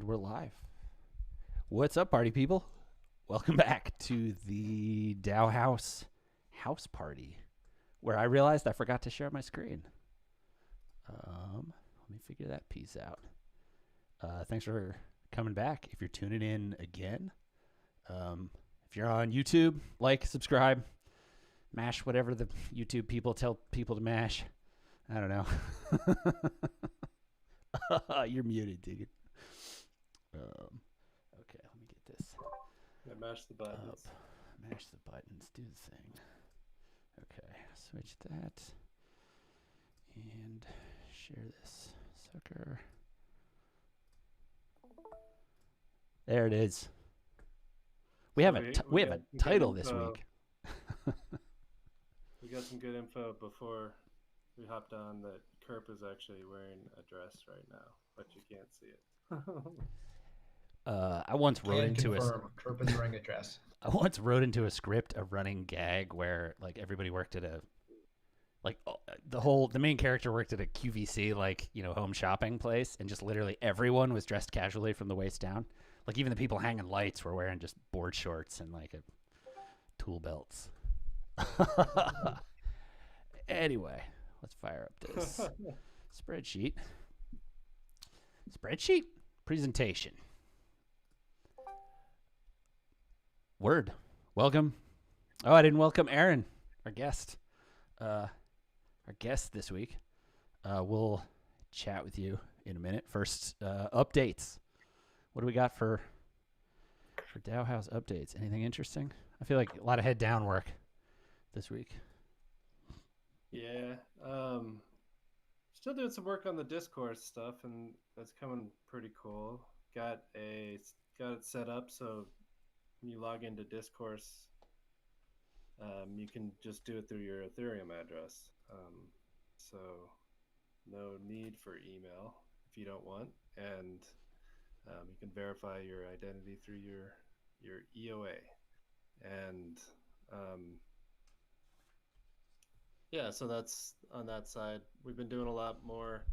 And we're live. What's up, party people? Welcome back to the DAOhaus Haus Party, where I realized I forgot to share my screen. Let me figure that piece out. Thanks for coming back. If you're tuning in again, if you're on YouTube, like, subscribe, mash whatever the YouTube people tell people to mash. I don't know. You're muted, dude. Okay, let me get this. Yeah, mash the buttons. Mash the buttons. Do the thing. Okay, switch that. And share this sucker. There it is. We have a title this week. We got some good info before we hopped on that Kerp is actually wearing a dress right now, but you can't see it. I once wrote into Kerp is wearing a dress. I once wrote into a script a running gag where like everybody worked at the main character worked at a QVC, like, you know, home shopping place, and just literally everyone was dressed casually from the waist down. Like even the people hanging lights were wearing just board shorts and like tool belts. Anyway, let's fire up this spreadsheet. Spreadsheet presentation. Word. Welcome. Oh, I didn't welcome Aaron, our guest. Our guest this week. We'll chat with you in a minute. First, updates. What do we got for DAOhaus updates? Anything interesting? I feel like a lot of head down work this week. Yeah. Still doing some work on the discourse stuff, and that's coming pretty cool. Got it set up so when you log into discourse, you can just do it through your Ethereum address. So no need for email if you don't want, and you can verify your identity through your EOA. And yeah, so that's on that side. We've been doing a lot more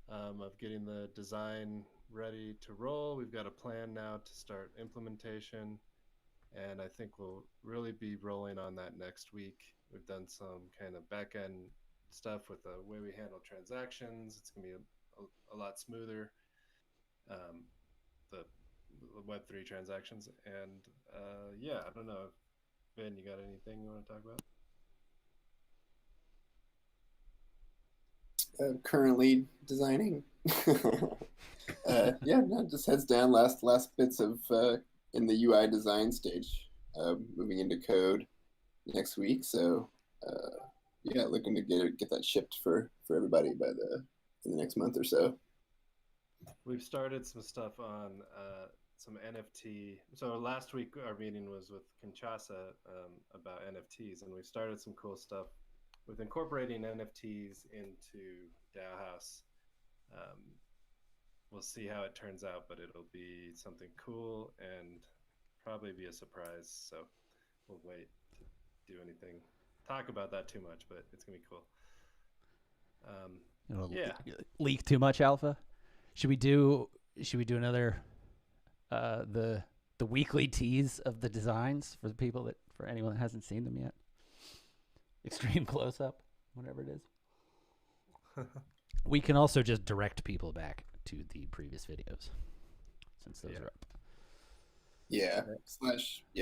of getting the design ready to roll. We've got a plan now to start implementation, and I think we'll really be rolling on that next week. We've done some kind of back-end stuff with the way we handle transactions. It's going to be a lot smoother, the Web3 transactions. And yeah, I don't know. Ben, you got anything you want to talk about? Currently designing. Yeah, no, just heads down. Last bits of in the UI design stage. Moving into code next week. So yeah, looking to get that shipped for everybody in the next month or so. We've started some stuff on some NFT. So last week our meeting was with Kinshasa about NFTs, and we started some cool stuff with incorporating NFTs into DAOhaus. We'll see how it turns out, but it'll be something cool and probably be a surprise. So we'll wait to do anything, talk about that too much, but it's gonna be cool. Yeah. Leak too much alpha? Should we do another the weekly tease of the designs for anyone that hasn't seen them yet? Extreme close-up, whatever it is. We can also just direct people back to the previous videos since those are up. Yeah,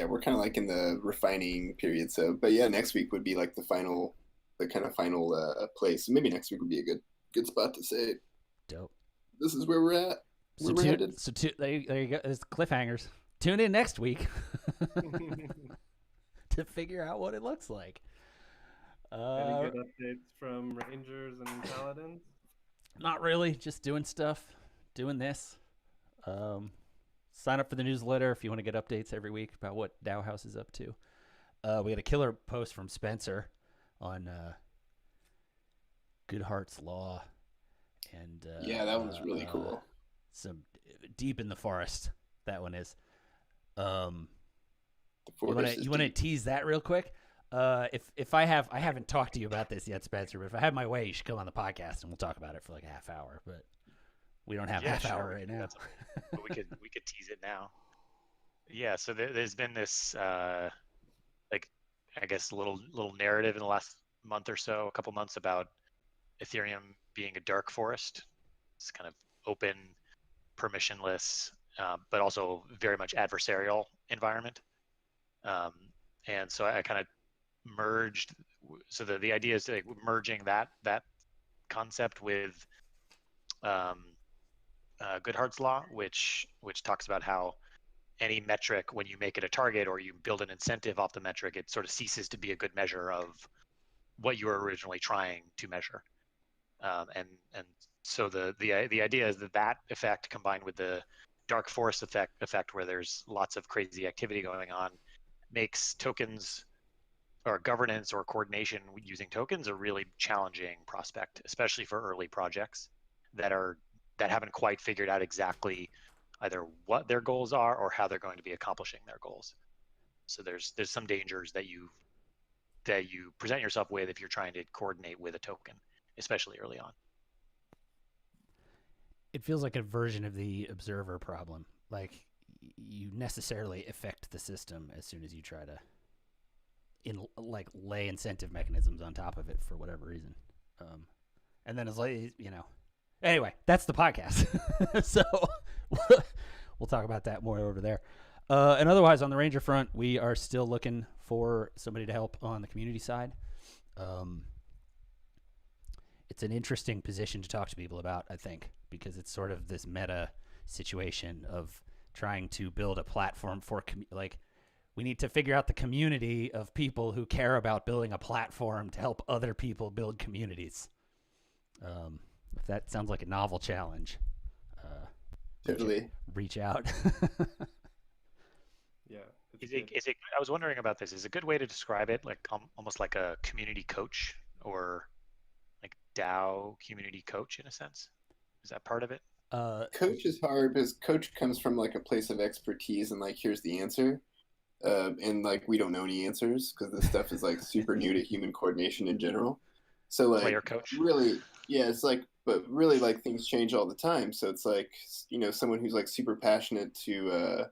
we're kind of like in the refining period. So, but yeah, next week would be like the final place. So maybe next week would be a good spot to say, dope. This is where we're at. We're headed. There you go. There's cliffhangers. Tune in next week to figure out what it looks like. Any good updates from Rangers and Paladins? Not really. Just doing stuff. Doing this. Sign up for the newsletter if you want to get updates every week about what DAOhaus is up to. We had a killer post from Spencer on Good Hearts Law. And yeah, that one's really cool. Some deep in the forest. That one is. You want to tease that real quick? If I haven't talked to you about this yet, Spencer, but if I have my way, you should come on the podcast and we'll talk about it for like a half hour. But We don't have Yeah, half sure. hour right now. But we could tease it now. Yeah. So there's been this like I guess little narrative in the last month or so, a couple months about Ethereum being a dark forest. It's kind of open, permissionless, but also very much adversarial environment. And so I kind of merged. So the idea is like merging that concept with Goodhart's law, which talks about how any metric, when you make it a target or you build an incentive off the metric, it sort of ceases to be a good measure of what you were originally trying to measure. And so the idea is that effect combined with the dark forest effect where there's lots of crazy activity going on makes tokens or governance or coordination using tokens a really challenging prospect, especially for early projects that haven't quite figured out exactly either what their goals are or how they're going to be accomplishing their goals. So there's some dangers that you present yourself with if you're trying to coordinate with a token, especially early on. It feels like a version of the observer problem. Like you necessarily affect the system as soon as you try to lay incentive mechanisms on top of it for whatever reason. And then it's like, anyway, that's the podcast. So we'll talk about that more over there. And otherwise on the Ranger front, we are still looking for somebody to help on the community side. It's an interesting position to talk to people about, I think, because it's sort of this meta situation of trying to build a platform for we need to figure out the community of people who care about building a platform to help other people build communities. If that sounds like a novel challenge, Totally. reach out. Yeah. Is it? I was wondering about this. Is a good way to describe it like almost like a community coach or like DAO community coach in a sense? Is that part of it? Coach is hard because coach comes from like a place of expertise and like here's the answer, and like we don't know any answers because this stuff is like super new to human coordination in general. So like Player coach. really, yeah, it's like, but really like things change all the time. So it's like someone who's like super passionate to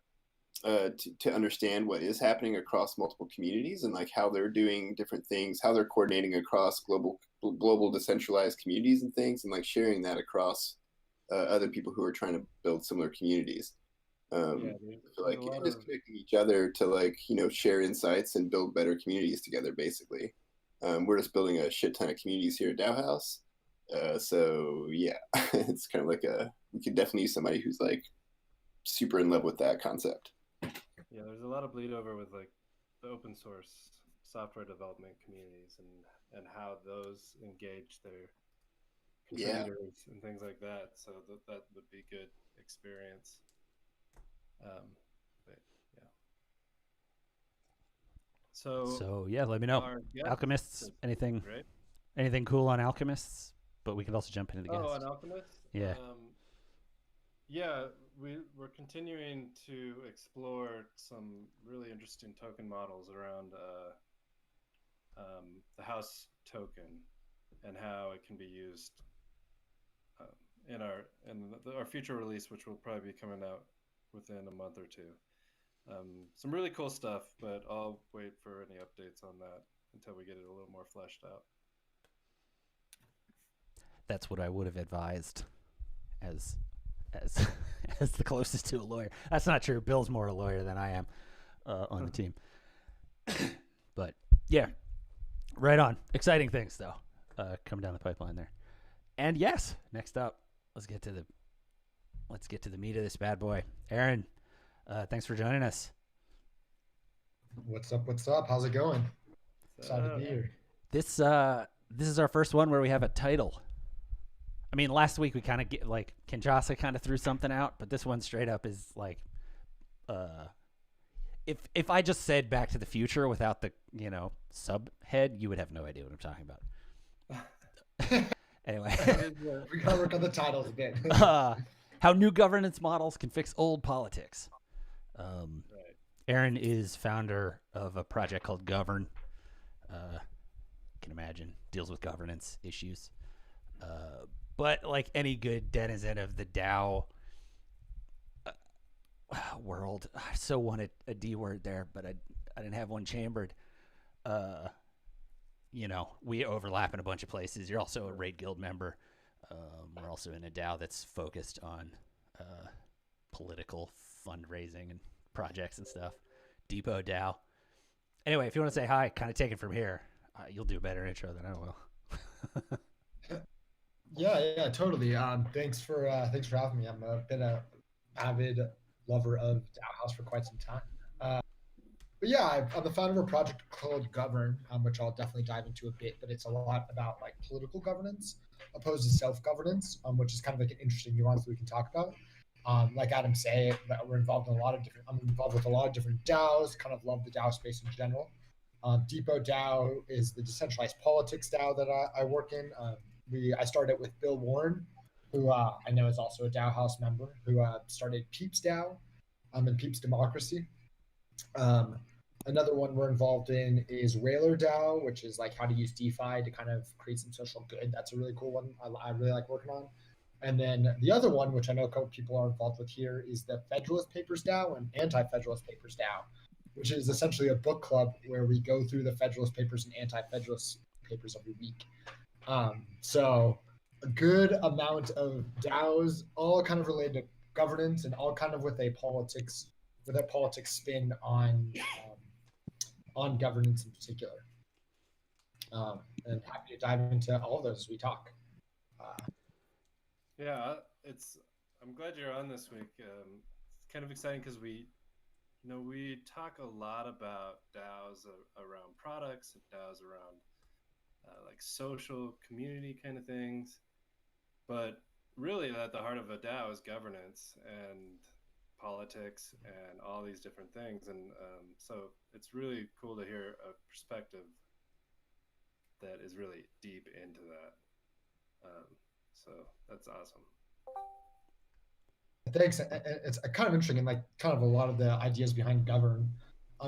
understand what is happening across multiple communities and like how they're doing different things, how they're coordinating across global decentralized communities and things, and like sharing that across other people who are trying to build similar communities. So like just connecting each other to like share insights and build better communities together. Basically, we're just building a shit ton of communities here at DAOhaus. So yeah, it's kind of like we could definitely use somebody who's like super in love with that concept. Yeah, there's a lot of bleed over with like the open source software development communities and how those engage their contributors and things like that. So that would be good experience. But yeah. So yeah, let me know. Alchemists, anything cool on alchemists? But we could also jump into the guests. Oh, an alchemist? Yeah. Yeah, we're continuing to explore some really interesting token models around the house token and how it can be used in our future release, which will probably be coming out within a month or two. Some really cool stuff, but I'll wait for any updates on that until we get it a little more fleshed out. That's what I would have advised as the closest to a lawyer. That's not true. Bill's more a lawyer than I am on the team. But yeah, right on. Exciting things though coming down the pipeline there. And yes, next up, let's get to the meat of this bad boy. Aaron, thanks for joining us. What's up? How's it going? Excited to be here. This is our first one where we have a title. I mean, last week we kind of Kinshasa kind of threw something out, but this one straight up is like, if I just said Back to the Future without the subhead, you would have no idea what I'm talking about. Anyway, we gotta work on the titles a bit. How new governance models can fix old politics. Right. Aaron is founder of a project called Govrn. You can imagine deals with governance issues. But like any good denizen of the DAO world, I so wanted a D word there, but I didn't have one chambered. You know, we overlap in a bunch of places. You're also a Raid Guild member. We're also in a DAO that's focused on political fundraising and projects and stuff. DePo DAO. Anyway, if you want to say hi, kind of take it from here. You'll do a better intro than I will. Yeah, totally. Thanks for having me. I've been a avid lover of DAOhaus for quite some time. But yeah, I'm the founder of a project called Govrn, which I'll definitely dive into a bit. But it's a lot about like political governance opposed to self-governance, which is kind of like an interesting nuance that we can talk about. Like Adam said, we're involved in I'm involved with a lot of different DAOs. Kind of love the DAO space in general. DePo DAO is the decentralized politics DAO that I work in. I started with Bill Warren, who I know is also a DAOhaus member, who started Peeps DAO and Peeps Democracy. Another one we're involved in is Whaler DAO, which is like how to use DeFi to kind of create some social good. That's a really cool one. I really like working on. And then the other one, which I know a couple people are involved with here, is the Federalist Papers DAO and Anti-Federalist Papers DAO, which is essentially a book club where we go through the Federalist Papers and Anti-Federalist Papers every week. So a good amount of DAOs, all kind of related to governance and all kind of with a politics spin on governance in particular. And happy to dive into all of those as we talk. Yeah, I'm glad you're on this week. It's kind of exciting because we talk a lot about DAOs around products and DAOs around like social community kind of things, but really at the heart of a DAO is governance and politics and all these different things. And so it's really cool to hear a perspective that is really deep into that. So that's awesome. Thanks. It's kind of interesting, and like kind of a lot of the ideas behind Govrn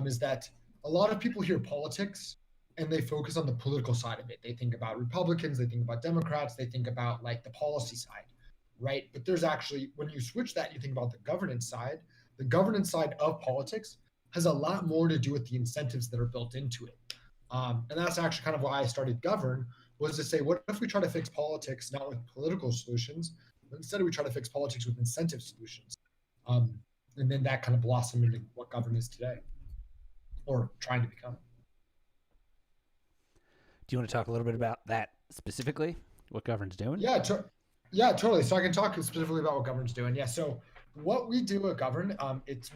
is that a lot of people hear politics and they focus on the political side of it. They think about Republicans, they think about Democrats, they think about like the policy side, right? But there's actually, when you switch that, you think about the governance side. The governance side of politics has a lot more to do with the incentives that are built into it. And that's actually kind of why I started Govrn, was to say, what if we try to fix politics not with political solutions, but instead we try to fix politics with incentive solutions? And then that kind of blossomed into what Govrn is today, or trying to become. Do you want to talk a little bit about that specifically, what Govrn's doing? Yeah, totally. So I can talk specifically about what Govrn's doing. Yeah, so what we do at Govrn,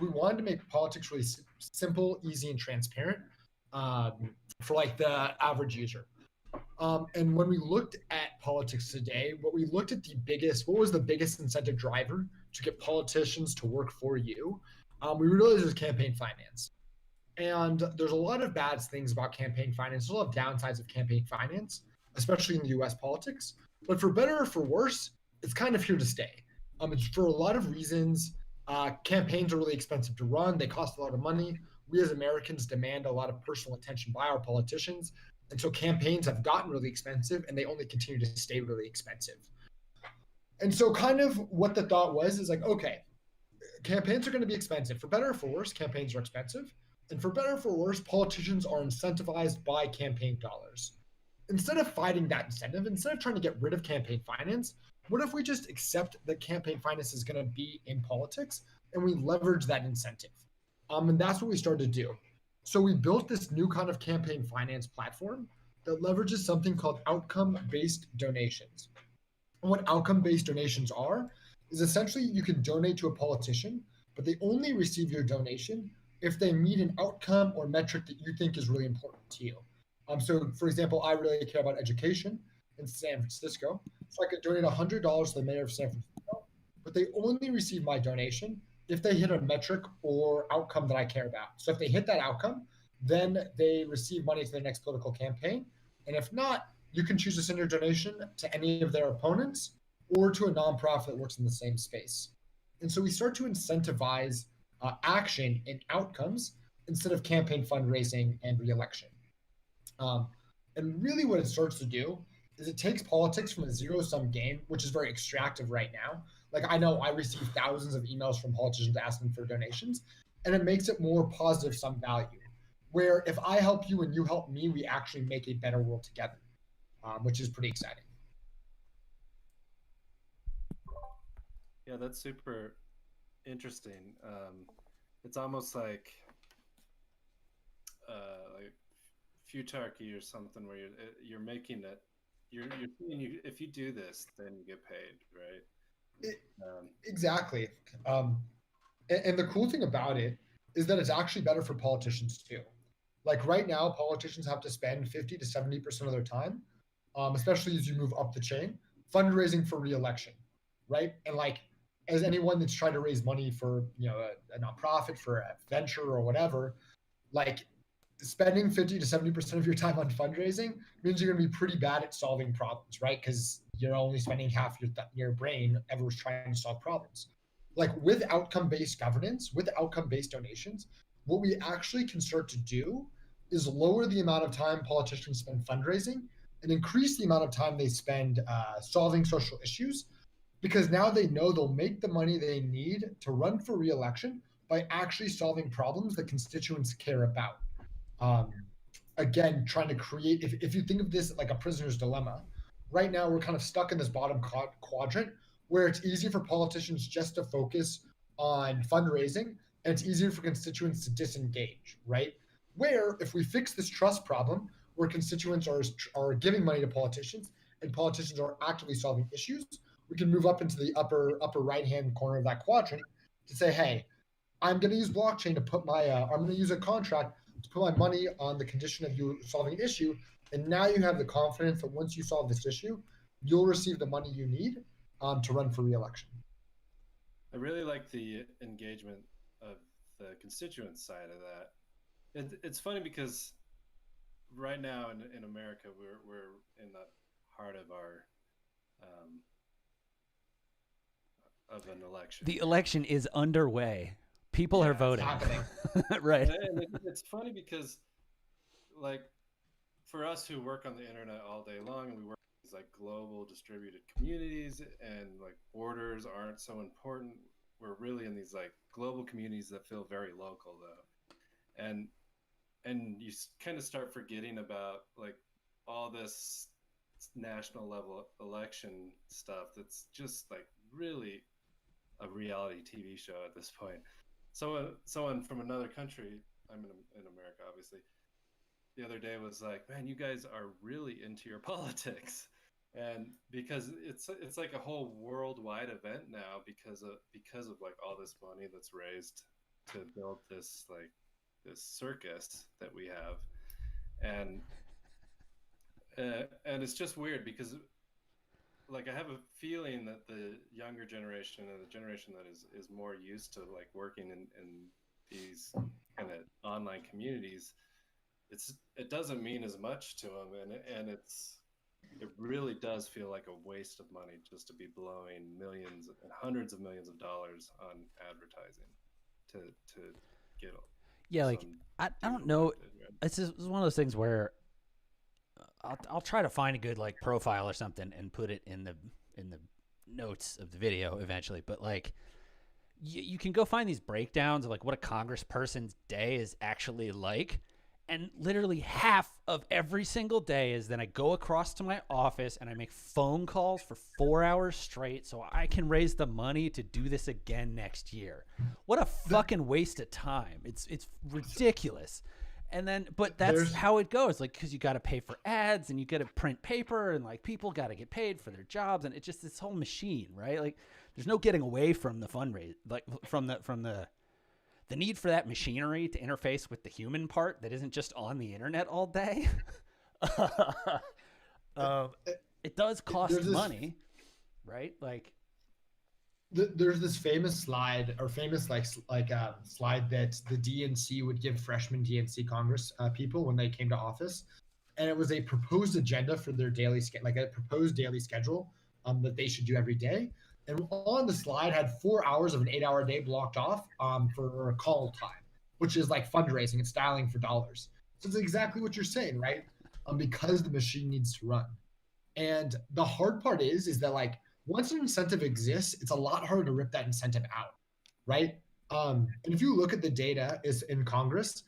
we wanted to make politics really simple, easy, and transparent for like the average user. And when we looked at politics today, what was the biggest incentive driver to get politicians to work for you? We realized it was campaign finance. And there's a lot of bad things about campaign finance. There's a lot of downsides of campaign finance, especially in the US politics. But for better or for worse, it's kind of here to stay. It's for a lot of reasons. Campaigns are really expensive to run. They cost a lot of money. We as Americans demand a lot of personal attention by our politicians. And so campaigns have gotten really expensive, and they only continue to stay really expensive. And so kind of what the thought was is like, okay, campaigns are going to be expensive. For better or for worse, campaigns are expensive. And for better or for worse, politicians are incentivized by campaign dollars. Instead of fighting that incentive, instead of trying to get rid of campaign finance, what if we just accept that campaign finance is going to be in politics and we leverage that incentive? And that's what we started to do. So we built this new kind of campaign finance platform that leverages something called outcome-based donations. And what outcome-based donations are is essentially you can donate to a politician, but they only receive your donation if they meet an outcome or metric that you think is really important to you. So for example, I really care about education in San Francisco. So I could donate $100 to the mayor of San Francisco, but they only receive my donation if they hit a metric or outcome that I care about. So if they hit that outcome, then they receive money to their next political campaign. And if not, you can choose to send your donation to any of their opponents or to a nonprofit that works in the same space. And so we start to incentivize action and outcomes instead of campaign fundraising and re-election. And really what it starts to do is it takes politics from a zero-sum game, which is very extractive right now. Like, I know I receive thousands of emails from politicians asking for donations, and it makes it more positive sum value, where if I help you and you help me, we actually make a better world together, which is pretty exciting. Yeah, that's super interesting. It's almost like futarchy or something, where you're making it. You're saying if you do this, then you get paid, right? Exactly. And the cool thing about it is that it's actually better for politicians too. Like right now, politicians have to spend 50 to 70% of their time, especially as you move up the chain, fundraising for re-election, right? And like, as anyone that's trying to raise money for, you know, a nonprofit, for a venture or whatever, like spending 50 to 70% of your time on fundraising means you're going to be pretty bad at solving problems, right? Because you're only spending half your brain ever trying to solve problems. Like with outcome-based governance, with outcome-based donations, what we actually can start to do is lower the amount of time politicians spend fundraising and increase the amount of time they spend solving social issues, because now they know they'll make the money they need to run for re-election by actually solving problems that constituents care about. Again, trying to create, if you think of this like a prisoner's dilemma, right now we're kind of stuck in this bottom quadrant where it's easy for politicians just to focus on fundraising, and it's easier for constituents to disengage, right? Where if we fix this trust problem, where constituents are giving money to politicians and politicians are actively solving issues, we can move up into the upper right hand corner of that quadrant to say, hey, I'm going to use blockchain to put my I'm going to use a contract to put my money on the condition of you solving an issue, and now you have the confidence that once you solve this issue, you'll receive the money you need to run for re-election. I really like the engagement of the constituent side of that. It's funny because right now in America, we're in the heart of our of an election. The election is underway. People are voting. Right. And it's funny because, like, for us who work on the internet all day long, and we work in these like global distributed communities, and like borders aren't so important. We're really in these like global communities that feel very local though, and you kind of start forgetting about like all this national level election stuff that's just like really a reality TV show at this point. Someone from another country, I'm in America obviously, the other day was like, man, you guys are really into your politics. And because it's like a whole worldwide event now because of like all this money that's raised to build this like this circus that we have. And it's just weird because like I have a feeling that the younger generation and the generation that is more used to like working in these kind of online communities, it doesn't mean as much to them, and it really does feel like a waste of money just to be blowing millions and hundreds of millions of dollars on advertising to get. Yeah, like I don't know. It's one of those things where I'll try to find a good like profile or something and put it in the notes of the video eventually. But like you can go find these breakdowns of like what a congressperson's day is actually like. And literally half of every single day is then I go across to my office and I make phone calls for 4 hours straight so I can raise the money to do this again next year. What a fucking waste of time. It's ridiculous. And then, but that's how it goes. Like, cause you got to pay for ads and you got to print paper and like people got to get paid for their jobs. And it's just this whole machine, right? Like there's no getting away from the fundraise, like from the need for that machinery to interface with the human part that isn't just on the internet all day. It does cost money, right? Like there's this famous slide or famous slide that the DNC would give freshman DNC Congress people when they came to office. And it was a proposed agenda for their daily like a proposed daily schedule that they should do every day. And on the slide had 4 hours of an 8 hour day blocked off for call time, which is like fundraising and styling for dollars. So it's exactly what you're saying, right? Because the machine needs to run. And the hard part is that like once an incentive exists, it's a lot harder to rip that incentive out, right? And if you look at the data is in Congress,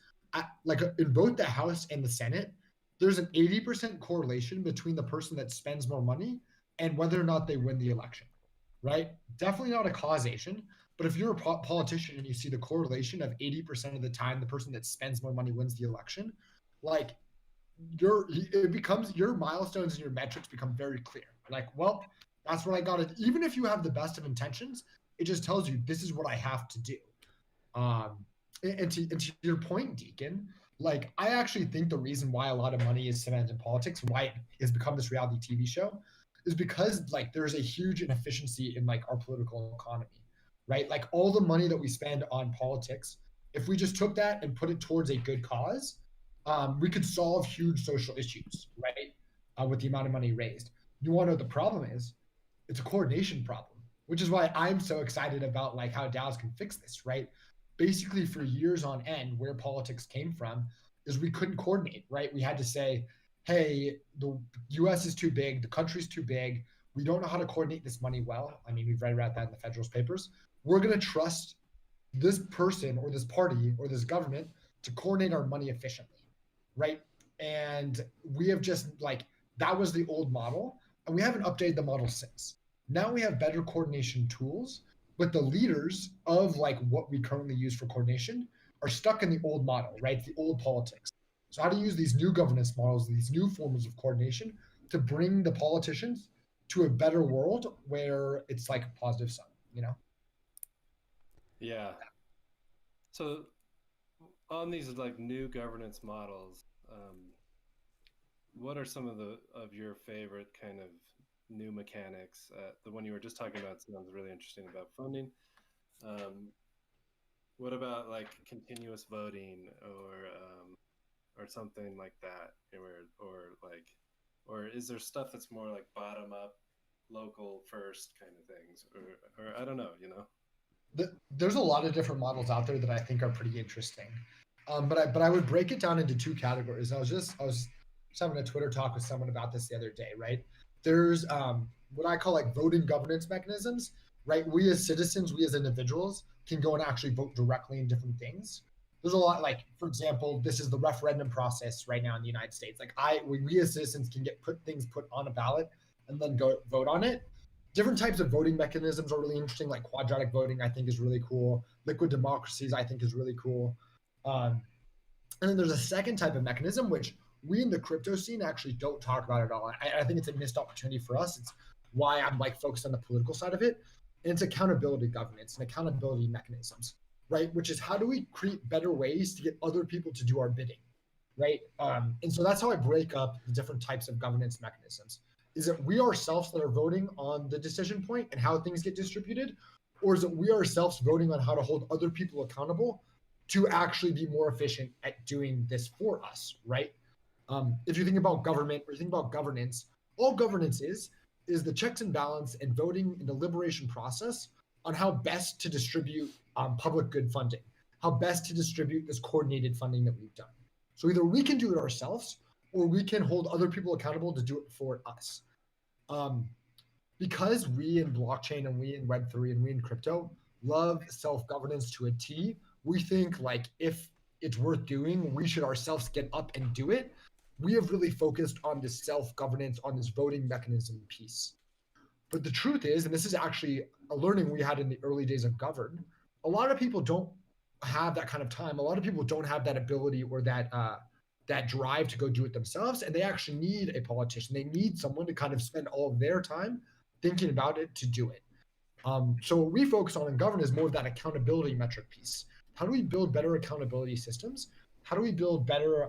like in both the House and the Senate, there's an 80% correlation between the person that spends more money and whether or not they win the election, right? Definitely not a causation, but if you're a politician and you see the correlation of 80% of the time the person that spends more money wins the election, like it becomes your milestones and your metrics become very clear. Like, well, that's what I got to. Even if you have the best of intentions, it just tells you this is what I have to do. And to your point, Deacon, like I actually think the reason why a lot of money is spent in politics and why it has become this reality TV show is because like there's a huge inefficiency in like our political economy, right? Like all the money that we spend on politics, if we just took that and put it towards a good cause, we could solve huge social issues, right? With the amount of money raised. You want to know what the problem is? It's a coordination problem, which is why I'm so excited about like how DAOs can fix this, right? Basically for years on end, where politics came from is we couldn't coordinate, right? We had to say, hey, the US is too big, the country's too big, we don't know how to coordinate this money well. I mean, we've read about that in the Federalist Papers. We're going to trust this person or this party or this government to coordinate our money efficiently, right? And we have just like, that was the old model, and we haven't updated the model since. Now we have better coordination tools, but the leaders of like what we currently use for coordination are stuck in the old model, right? The old politics. So how to use these new governance models, these new forms of coordination to bring the politicians to a better world where it's like a positive sum, you know? Yeah. So on these like new governance models, what are some of your favorite kind of new mechanics? The one you were just talking about sounds really interesting about funding. What about like continuous voting or something like that, or is there stuff that's more like bottom up, local first kind of things, or I don't know, you know? There's a lot of different models out there that I think are pretty interesting, but I would break it down into two categories. I was just having a Twitter talk with someone about this the other day, right? There's what I call like voting governance mechanisms, right? We as citizens, we as individuals can go and actually vote directly in different things. There's a lot, like, for example, this is the referendum process right now in the United States. Like we as citizens can get things put on a ballot and then go vote on it. Different types of voting mechanisms are really interesting, like quadratic voting, I think is really cool. Liquid democracies, I think is really cool. And then there's a second type of mechanism, which we in the crypto scene actually don't talk about at all. I think it's a missed opportunity for us. It's why I'm like focused on the political side of it. And it's accountability governance and accountability mechanisms, right? Which is how do we create better ways to get other people to do our bidding, right? And so that's how I break up the different types of governance mechanisms. Is it we ourselves that are voting on the decision point and how things get distributed? Or is it we ourselves voting on how to hold other people accountable to actually be more efficient at doing this for us, right? If you think about government or you think about governance, all governance is the checks and balance and voting and deliberation process on how best to distribute public good funding, how best to distribute this coordinated funding that we've done. So either we can do it ourselves or we can hold other people accountable to do it for us. Because we in blockchain and we in Web3 and we in crypto love self-governance to a T, we think like if it's worth doing, we should ourselves get up and do it. We have really focused on this self-governance, on this voting mechanism piece. But the truth is, and this is actually a learning we had in the early days of Govrn, a lot of people don't have that kind of time. A lot of people don't have that ability or that drive to go do it themselves. And they actually need a politician. They need someone to kind of spend all of their time thinking about it to do it. So what we focus on in Govrn is more of that accountability metric piece. How do we build better accountability systems? How do we build better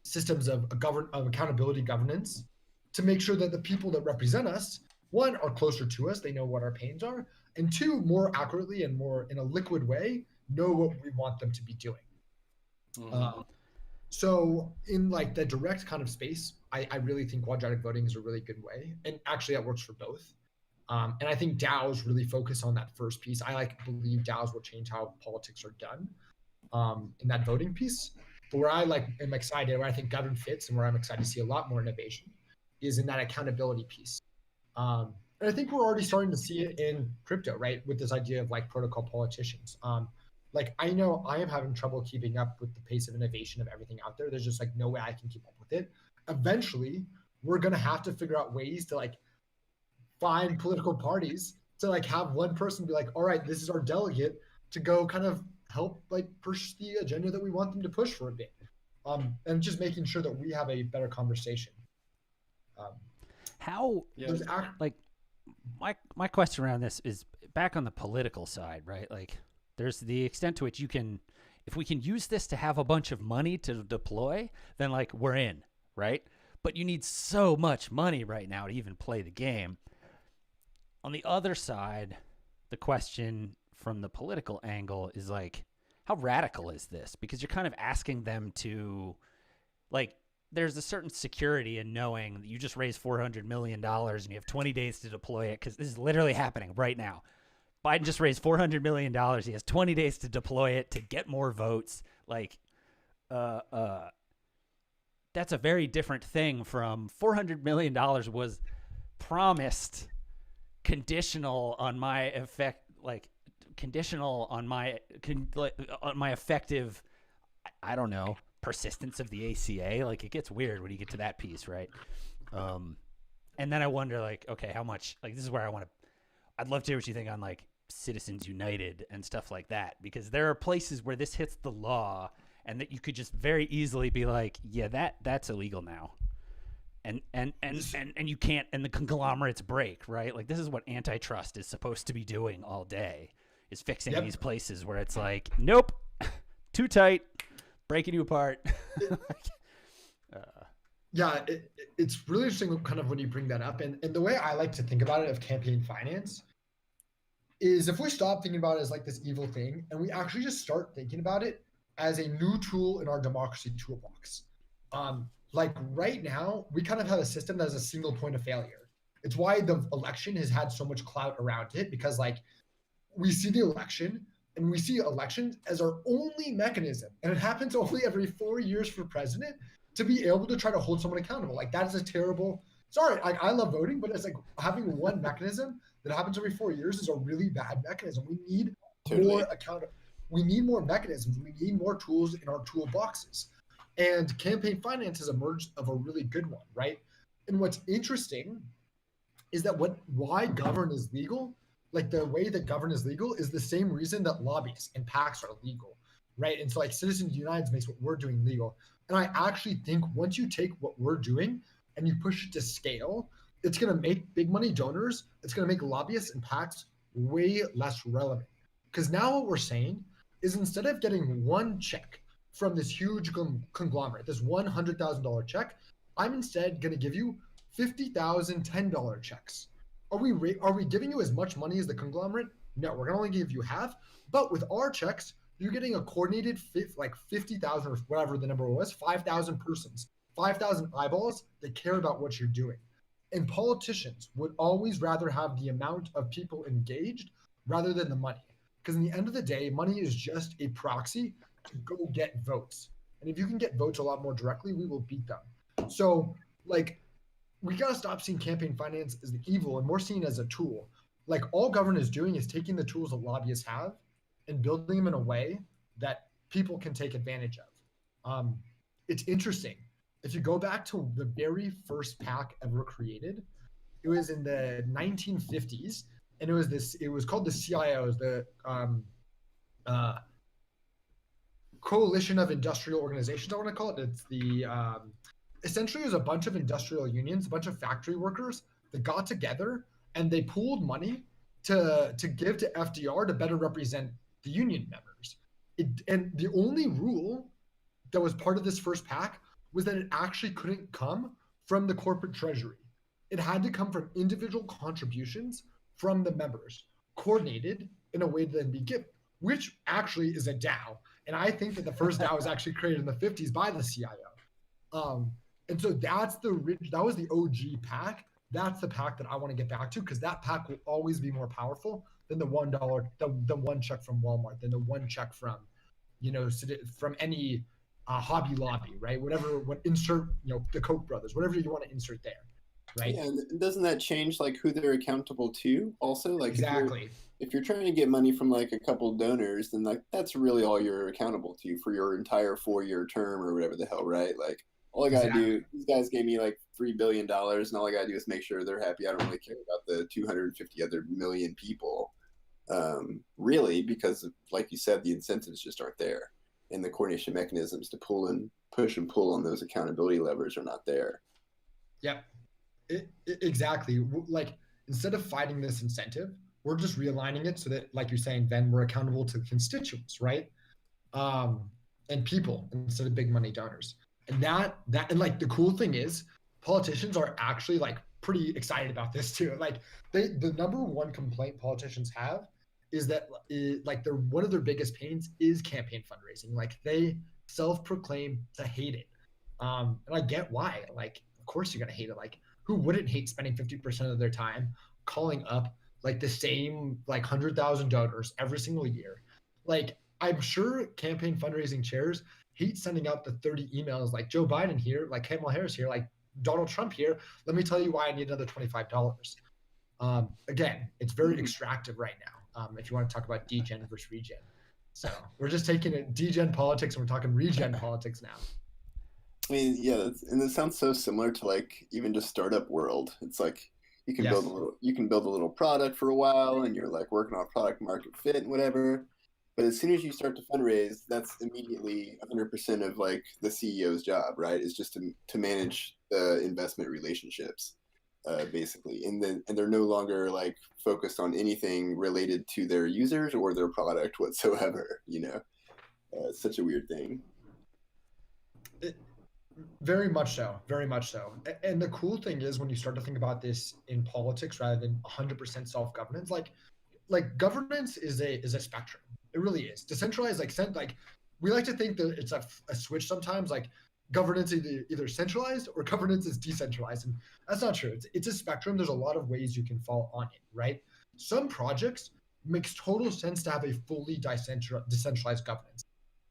systems of accountability governance to make sure that the people that represent us, one, are closer to us, they know what our pains are, and two, more accurately and more in a liquid way, know what we want them to be doing. Mm-hmm. So in like the direct kind of space, I really think quadratic voting is a really good way. And actually that works for both. And I think DAOs really focus on that first piece. I believe DAOs will change how politics are done in that voting piece. But where I am excited, where I think Govrn fits and where I'm excited to see a lot more innovation is in that accountability piece. And I think we're already starting to see it in crypto, right? With this idea of like protocol politicians. Like I know I am having trouble keeping up with the pace of innovation of everything out there. There's just like no way I can keep up with it. Eventually, we're gonna have to figure out ways to like find political parties to like have one person be like, all right, this is our delegate to go kind of help like push the agenda that we want them to push for a bit. And just making sure that we have a better conversation. How like my question around this is back on the political side, right? Like there's the extent to which you can, if we can use this to have a bunch of money to deploy, then like we're in, right? But you need so much money right now to even play the game. On the other side, the question from the political angle is like, how radical is this? Because you're kind of asking them to, like, there's a certain security in knowing that you just raised $400 million and you have 20 days to deploy it, because this is literally happening right now. Biden just raised $400 million. He has 20 days to deploy it to get more votes. Like, that's a very different thing from $400 million was promised conditional on my effective, I don't know, persistence of the ACA. Like it gets weird when you get to that piece, right? And then I wonder, like, okay, how much, like, this is where I'd love to hear what you think on like Citizens United and stuff like that, because there are places where this hits the law and that you could just very easily be like, yeah, that's illegal now. And you can't, and the conglomerates break, right? Like this is what antitrust is supposed to be doing all day, is fixing these places where it's like, nope, too tight, breaking you apart. Yeah, it's really interesting kind of when you bring that up. And the way I like to think about it of campaign finance is if we stop thinking about it as like this evil thing and we actually just start thinking about it as a new tool in our democracy toolbox. Like right now, we kind of have a system that has a single point of failure. It's why the election has had so much clout around it, because like we see the election and we see elections as our only mechanism, and it happens only every 4 years for president, to be able to try to hold someone accountable. Like that is a terrible, sorry, I love voting, but it's like having one mechanism that happens every 4 years is a really bad mechanism. We need more we need more mechanisms. We need more tools in our toolboxes. And campaign finance has emerged of a really good one, right? And what's interesting is that why Govrn is legal, like the way that Govrn is legal is the same reason that lobbyists and PACs are legal, right? And so like Citizens United makes what we're doing legal. And I actually think once you take what we're doing and you push it to scale, it's going to make big money donors, it's going to make lobbyists and PACs way less relevant. Because now what we're saying is instead of getting one check from this huge conglomerate, this $100,000 check, I'm instead going to give you 50,000 $10 checks. Are we giving you as much money as the conglomerate? No, we're going to only give you half. But with our checks, you're getting a coordinated like 50,000 or whatever the number was, 5,000 persons, 5,000 eyeballs that care about what you're doing. And politicians would always rather have the amount of people engaged rather than the money. Because in the end of the day, money is just a proxy to go get votes. And if you can get votes a lot more directly, we will beat them. So like, we got to stop seeing campaign finance as the evil and more seen as a tool. Like all Govrn is doing is taking the tools that lobbyists have and building them in a way that people can take advantage of. It's interesting. If you go back to the very first PAC ever created, it was in the 1950s, and it was called the CIOs, the Coalition of Industrial Organizations, I want to call it. It's the essentially it was a bunch of industrial unions, a bunch of factory workers that got together and they pooled money to give to FDR to better represent the union members. And the only rule that was part of this first PAC was that it actually couldn't come from the corporate treasury. It had to come from individual contributions from the members, coordinated in a way that would be given, which actually is a DAO. And I think that the first DAO was actually created in the 50s by the CIO. And so that was the OG PAC. That's the PAC that I want to get back to, because that PAC will always be more powerful than the $1, the one check from Walmart, than the one check from, from any Hobby Lobby, right? Insert, the Koch brothers, whatever you want to insert there. right? Yeah, and doesn't that change like who they're accountable to? Also, like Exactly. if you're trying to get money from like a couple donors, then like that's really all you're accountable to for your entire 4-year term or whatever the hell, right? Like all I gotta do, these guys gave me like $3 billion, and all I gotta do is make sure they're happy. I don't really care about the 250 other million people, really, because like you said, the incentives just aren't there, and the coordination mechanisms to push and pull on those accountability levers are not there. Yep. Exactly. Like instead of fighting this incentive, we're just realigning it so that, like you're saying, then we're accountable to constituents, right? And people instead of big money donors. And and like the cool thing is, politicians are actually like pretty excited about this too. Like the number one complaint politicians have is that like one of their biggest pains is campaign fundraising. Like they self-proclaim to hate it. And I get why. Like, of course you're gonna hate it. Like, who wouldn't hate spending 50% of their time calling up like the same like 100,000 donors every single year? Like, I'm sure campaign fundraising chairs hate sending out the 30 emails like Joe Biden here, like Kamala Harris here, like Donald Trump here. Let me tell you why I need another $25. Again, it's very extractive right now. If you want to talk about degen versus regen. So we're just taking it degen politics and we're talking regen politics now. I mean, yeah, and it sounds so similar to like even just startup world. It's like you can build a little product for a while, and you're like working on product market fit and whatever. But as soon as you start to fundraise, that's immediately 100% of like the CEO's job, right? Is just to manage the investment relationships, basically, and they're no longer like focused on anything related to their users or their product whatsoever. You know, it's such a weird thing. Very much so. Very much so. And the cool thing is when you start to think about this in politics rather than 100% self-governance, like governance is a spectrum. It really is. Decentralized, like we like to think that it's a switch sometimes, like governance either centralized or governance is decentralized. And that's not true. It's a spectrum. There's a lot of ways you can fall on it, right? Some projects makes total sense to have a fully decentralized governance.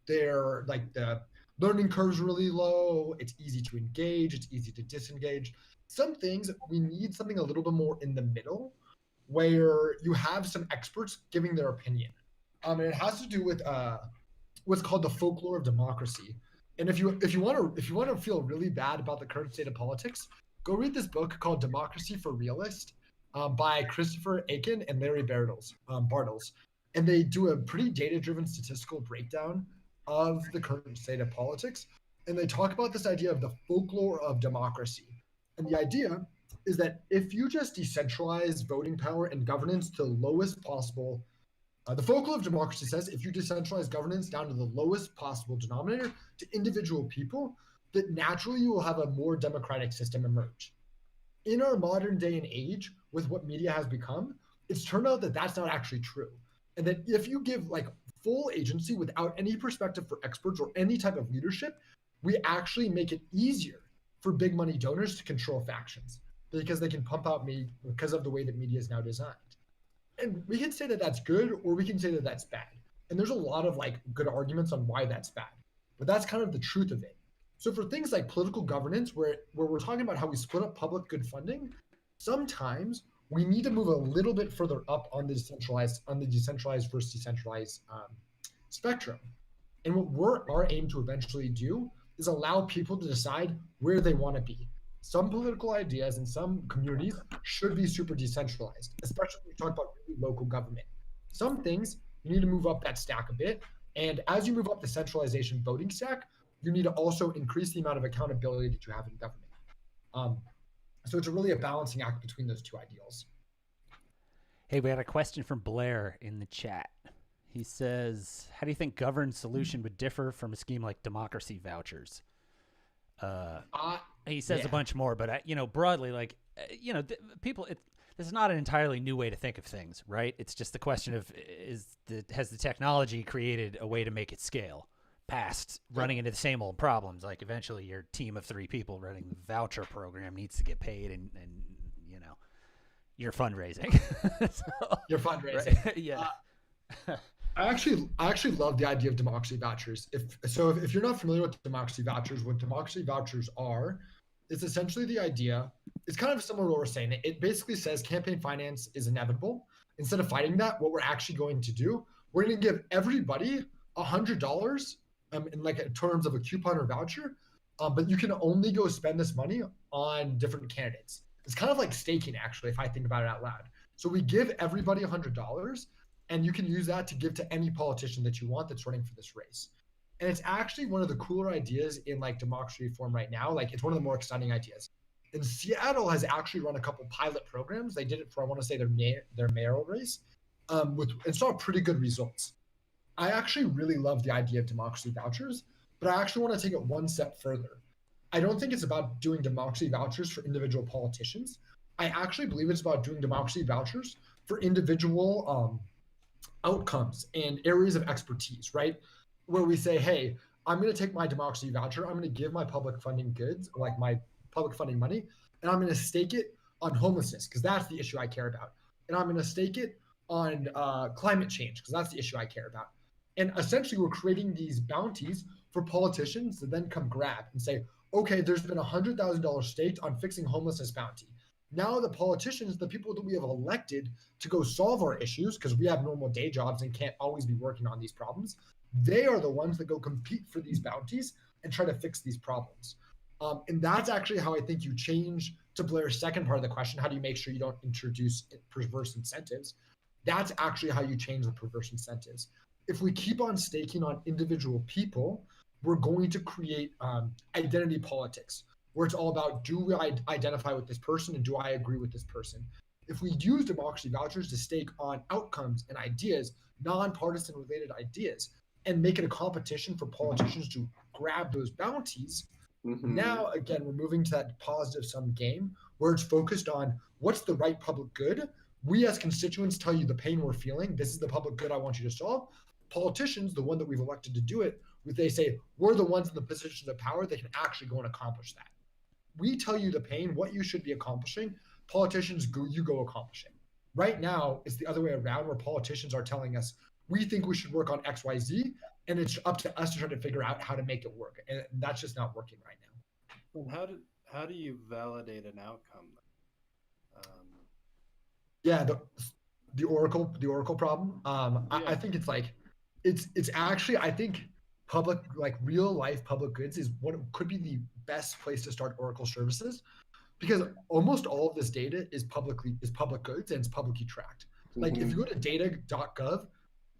They're like the learning curve's really low. It's easy to engage. It's easy to disengage. Some things we need something a little bit more in the middle, where you have some experts giving their opinion. And it has to do with what's called the folklore of democracy. And if you want to feel really bad about the current state of politics, go read this book called Democracy for Realists by Christopher Aiken and Larry Bartels. And they do a pretty data-driven statistical breakdown of the current state of politics. And they talk about this idea of the folklore of democracy. And the idea is that if you just decentralize voting power and governance to the lowest possible, the folklore of democracy says if you decentralize governance down to the lowest possible denominator to individual people, that naturally you will have a more democratic system emerge. In our modern day and age, with what media has become, it's turned out that that's not actually true. And that if you give like full agency without any perspective for experts or any type of leadership, we actually make it easier for big money donors to control factions because they can pump out me because of the way that media is now designed. And we can say that that's good or we can say that that's bad. And there's a lot of like good arguments on why that's bad, but that's kind of the truth of it. So for things like political governance, where we're talking about how we split up public good funding, sometimes we need to move a little bit further up on the decentralized versus decentralized spectrum. And what our aim to eventually do is allow people to decide where they want to be. Some political ideas in some communities should be super decentralized, especially when we talk about really local government. Some things you need to move up that stack a bit. And as you move up the centralization voting stack, you need to also increase the amount of accountability that you have in government. So it's really a balancing act between those two ideals. Hey, we had a question from Blair in the chat. He says, how do you think Govrn's solution would differ from a scheme like democracy vouchers? He says a bunch more, but broadly, like, people, this is not an entirely new way to think of things, right? It's just the question of, has the technology created a way to make it scale past running into the same old problems? Like eventually your team of 3 people running the voucher program needs to get paid and you're fundraising. You're fundraising. Right? Yeah. I actually love the idea of democracy vouchers. If you're not familiar with democracy vouchers, what democracy vouchers are It's essentially the idea. It's kind of similar to what we're saying. It basically says campaign finance is inevitable. Instead of fighting that, what we're actually going to do, we're going to give everybody $100 in like terms of a coupon or voucher, but you can only go spend this money on different candidates. It's kind of like staking, actually, if I think about it out loud. So we give everybody $100, and you can use that to give to any politician that you want that's running for this race. And it's actually one of the cooler ideas in like democracy reform right now. Like it's one of the more exciting ideas. And Seattle has actually run a couple pilot programs. They did it for, I want to say, their mayoral race, and saw pretty good results. I actually really love the idea of democracy vouchers, but I actually want to take it one step further. I don't think it's about doing democracy vouchers for individual politicians. I actually believe it's about doing democracy vouchers for individual outcomes and areas of expertise, right? Where we say, hey, I'm going to take my democracy voucher, I'm going to give my public funding goods, like my public funding money, and I'm going to stake it on homelessness, because that's the issue I care about. And I'm going to stake it on climate change, because that's the issue I care about. And essentially, we're creating these bounties for politicians to then come grab and say, okay, there's been $100,000 staked on fixing homelessness bounty. Now the politicians, the people that we have elected to go solve our issues, because we have normal day jobs and can't always be working on these problems, they are the ones that go compete for these bounties and try to fix these problems. And that's actually how I think you change, to Blair's second part of the question, how do you make sure you don't introduce perverse incentives? That's actually how you change the perverse incentives. If we keep on staking on individual people, we're going to create identity politics, where it's all about, do I identify with this person and do I agree with this person? If we use democracy vouchers to stake on outcomes and ideas, nonpartisan related ideas, and make it a competition for politicians to grab those bounties, now, again, we're moving to that positive sum game where it's focused on what's the right public good. We as constituents tell you the pain we're feeling. This is the public good I want you to solve. Politicians, the one that we've elected to do it, they say, we're the ones in the positions of power that can actually go and accomplish that. We tell you the pain, what you should be accomplishing. Politicians, you go accomplish it. Right now, it's the other way around, where politicians are telling us, we think we should work on X, Y, Z, and it's up to us to try to figure out how to make it work. And that's just not working right now. And how do you validate an outcome? Yeah, the Oracle problem. I think it's like, it's actually, I think public, like real life public goods is what could be the best place to start Oracle services, because almost all of this data is public goods and it's publicly tracked. Like if you go to data.gov,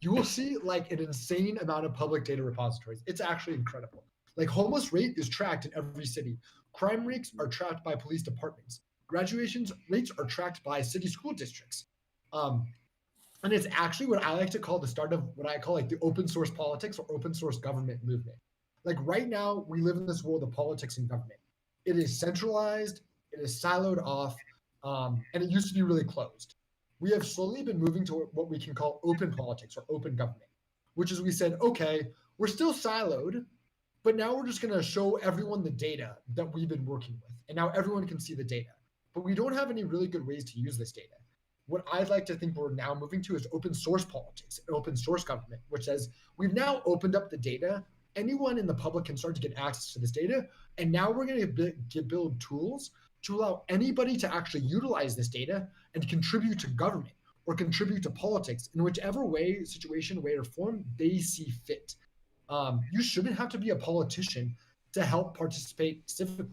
you will see like an insane amount of public data repositories. It's actually incredible. Like homeless rate is tracked in every city. Crime rates are tracked by police departments. Graduation rates are tracked by city school districts. And it's actually what I like to call the start of what I call like the open source politics or open source government movement. Like right now, we live in this world of politics and government. It is centralized, it is siloed off, and it used to be really closed. We have slowly been moving to what we can call open politics or open government, which is we said, okay, we're still siloed, but now we're just going to show everyone the data that we've been working with. And now everyone can see the data, but we don't have any really good ways to use this data. What I'd like to think we're now moving to is open source politics, open source government, which says we've now opened up the data. Anyone in the public can start to get access to this data. And now we're going to build tools to allow anybody to actually utilize this data and contribute to government or contribute to politics in whichever way, situation, way, or form they see fit. You shouldn't have to be a politician to help participate civically.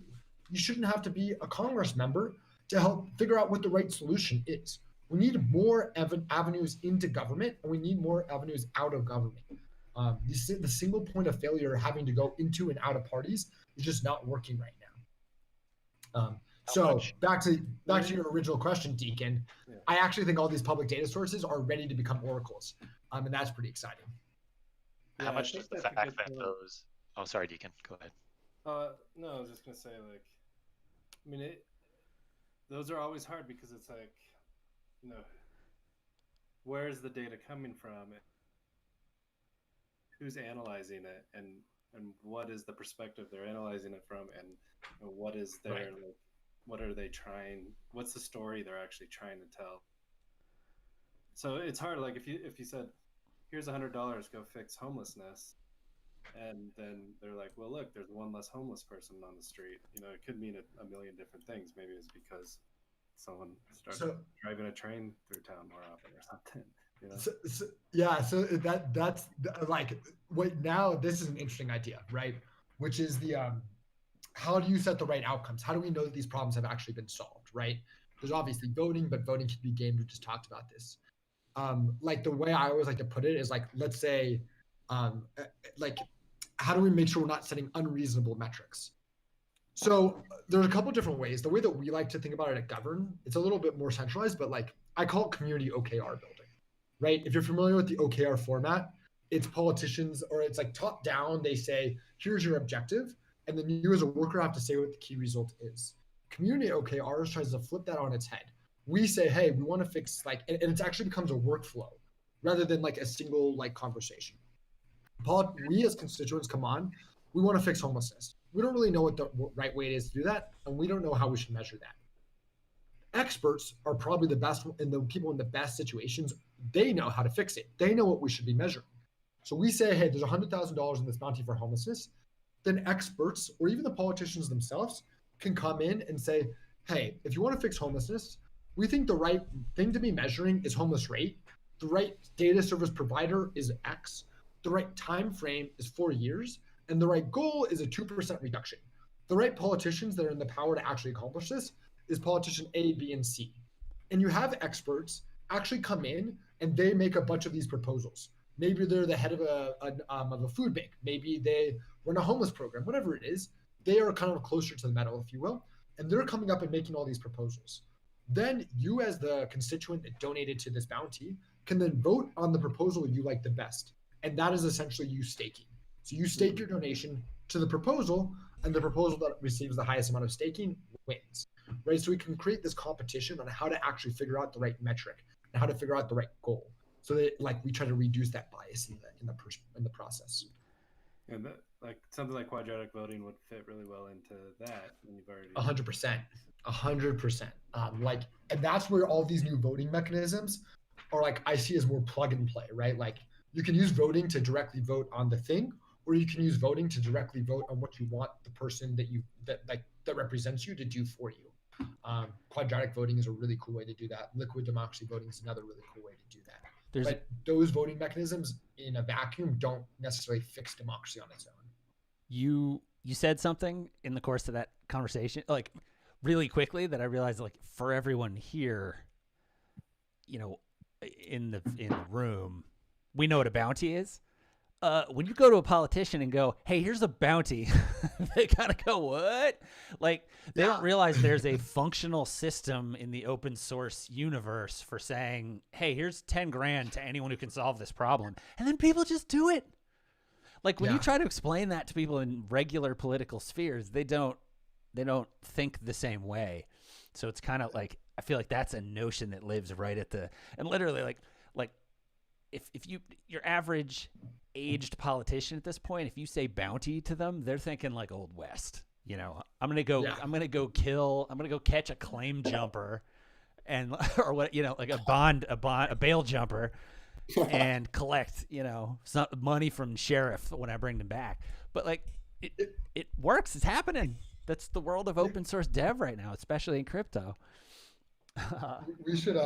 You shouldn't have to be a Congress member to help figure out what the right solution is. We need more avenues into government, and we need more avenues out of government. The single point of failure having to go into and out of parties is just not working right now. So back to your original question, Deacon. Yeah. I actually think all these public data sources are ready to become oracles, and that's pretty exciting. How much does the fact that those? Oh, sorry, Deacon. Go ahead. No, I was just gonna say, like, I mean, those are always hard because it's like, you know, where is the data coming from? Who's analyzing it, and what is the perspective they're analyzing it from, and what is their like, what are they trying? What's the story they're actually trying to tell? So it's hard. Like if you said, here's $100, go fix homelessness. And then they're like, well, look, there's one less homeless person on the street. You know, it could mean a million different things. Maybe it's because someone started driving a train through town more often or something. You know? So that's like what now. This is an interesting idea, right? Which is the how do you set the right outcomes? How do we know that these problems have actually been solved, right? There's obviously voting, but voting can be gamed. We just talked about this. Like the way I always like to put it is like, let's say, like, how do we make sure we're not setting unreasonable metrics? So there's a couple different ways. The way that we like to think about it at Govrn, it's a little bit more centralized, but like I call it community OKR building, right? If you're familiar with the OKR format, it's politicians or it's like top down. They say, here's your objective. And then you as a worker have to say what the key result is. Community OKRs tries to flip that on its head. We say, hey, we want to fix like, and it actually becomes a workflow rather than like a single like conversation. We as constituents come on, we want to fix homelessness. We don't really know what the right way is to do that, and we don't know how we should measure that. Experts are probably the best, and the people in the best situations, they know how to fix it. They know what we should be measuring. So we say, hey, there's $100,000 in this bounty for homelessness. Then experts, or even the politicians themselves, can come in and say, hey, if you want to fix homelessness, we think the right thing to be measuring is homeless rate. The right data service provider is X. The right time frame is 4 years, and the right goal is a 2% reduction. The right politicians that are in the power to actually accomplish this is politician A, B, and C. And you have experts actually come in and they make a bunch of these proposals. Maybe they're the head of a food bank. Maybe they run a homeless program, whatever it is. They are kind of closer to the metal, if you will, and they're coming up and making all these proposals. Then you as the constituent that donated to this bounty can then vote on the proposal you like the best. And that is essentially you staking. So you stake your donation to the proposal, and the proposal that receives the highest amount of staking wins, right? So we can create this competition on how to actually figure out the right metric and how to figure out the right goal. So that like we try to reduce that bias in the process. And that, like something like quadratic voting would fit really well into that. And you've already 100%. Like, and that's where all these new voting mechanisms are like I see as more plug and play, right? Like you can use voting to directly vote on the thing, or you can use voting to directly vote on what you want the person that represents you to do for you. Quadratic voting is a really cool way to do that. Liquid democracy voting is another really cool way to do that. But those voting mechanisms in a vacuum don't necessarily fix democracy on its own. You said something in the course of that conversation, like really quickly, that I realized, like for everyone here, you know, in the room, we know what a bounty is. When you go to a politician and go, hey, here's a bounty, they kind of go, what? Like, they don't realize there's a functional system in the open source universe for saying, hey, here's 10 grand to anyone who can solve this problem. And then people just do it. Like, when you try to explain that to people in regular political spheres, they don't think the same way. So it's kind of like, I feel like that's a notion that lives right at the, and literally like if your average aged politician at this point, if you say bounty to them, they're thinking like Old West. You know, I'm gonna go catch a claim jumper, and or what, you know, like a bail jumper, and collect, you know, some money from sheriff when I bring them back. But like it works. It's happening. That's the world of open source dev right now, especially in crypto. We should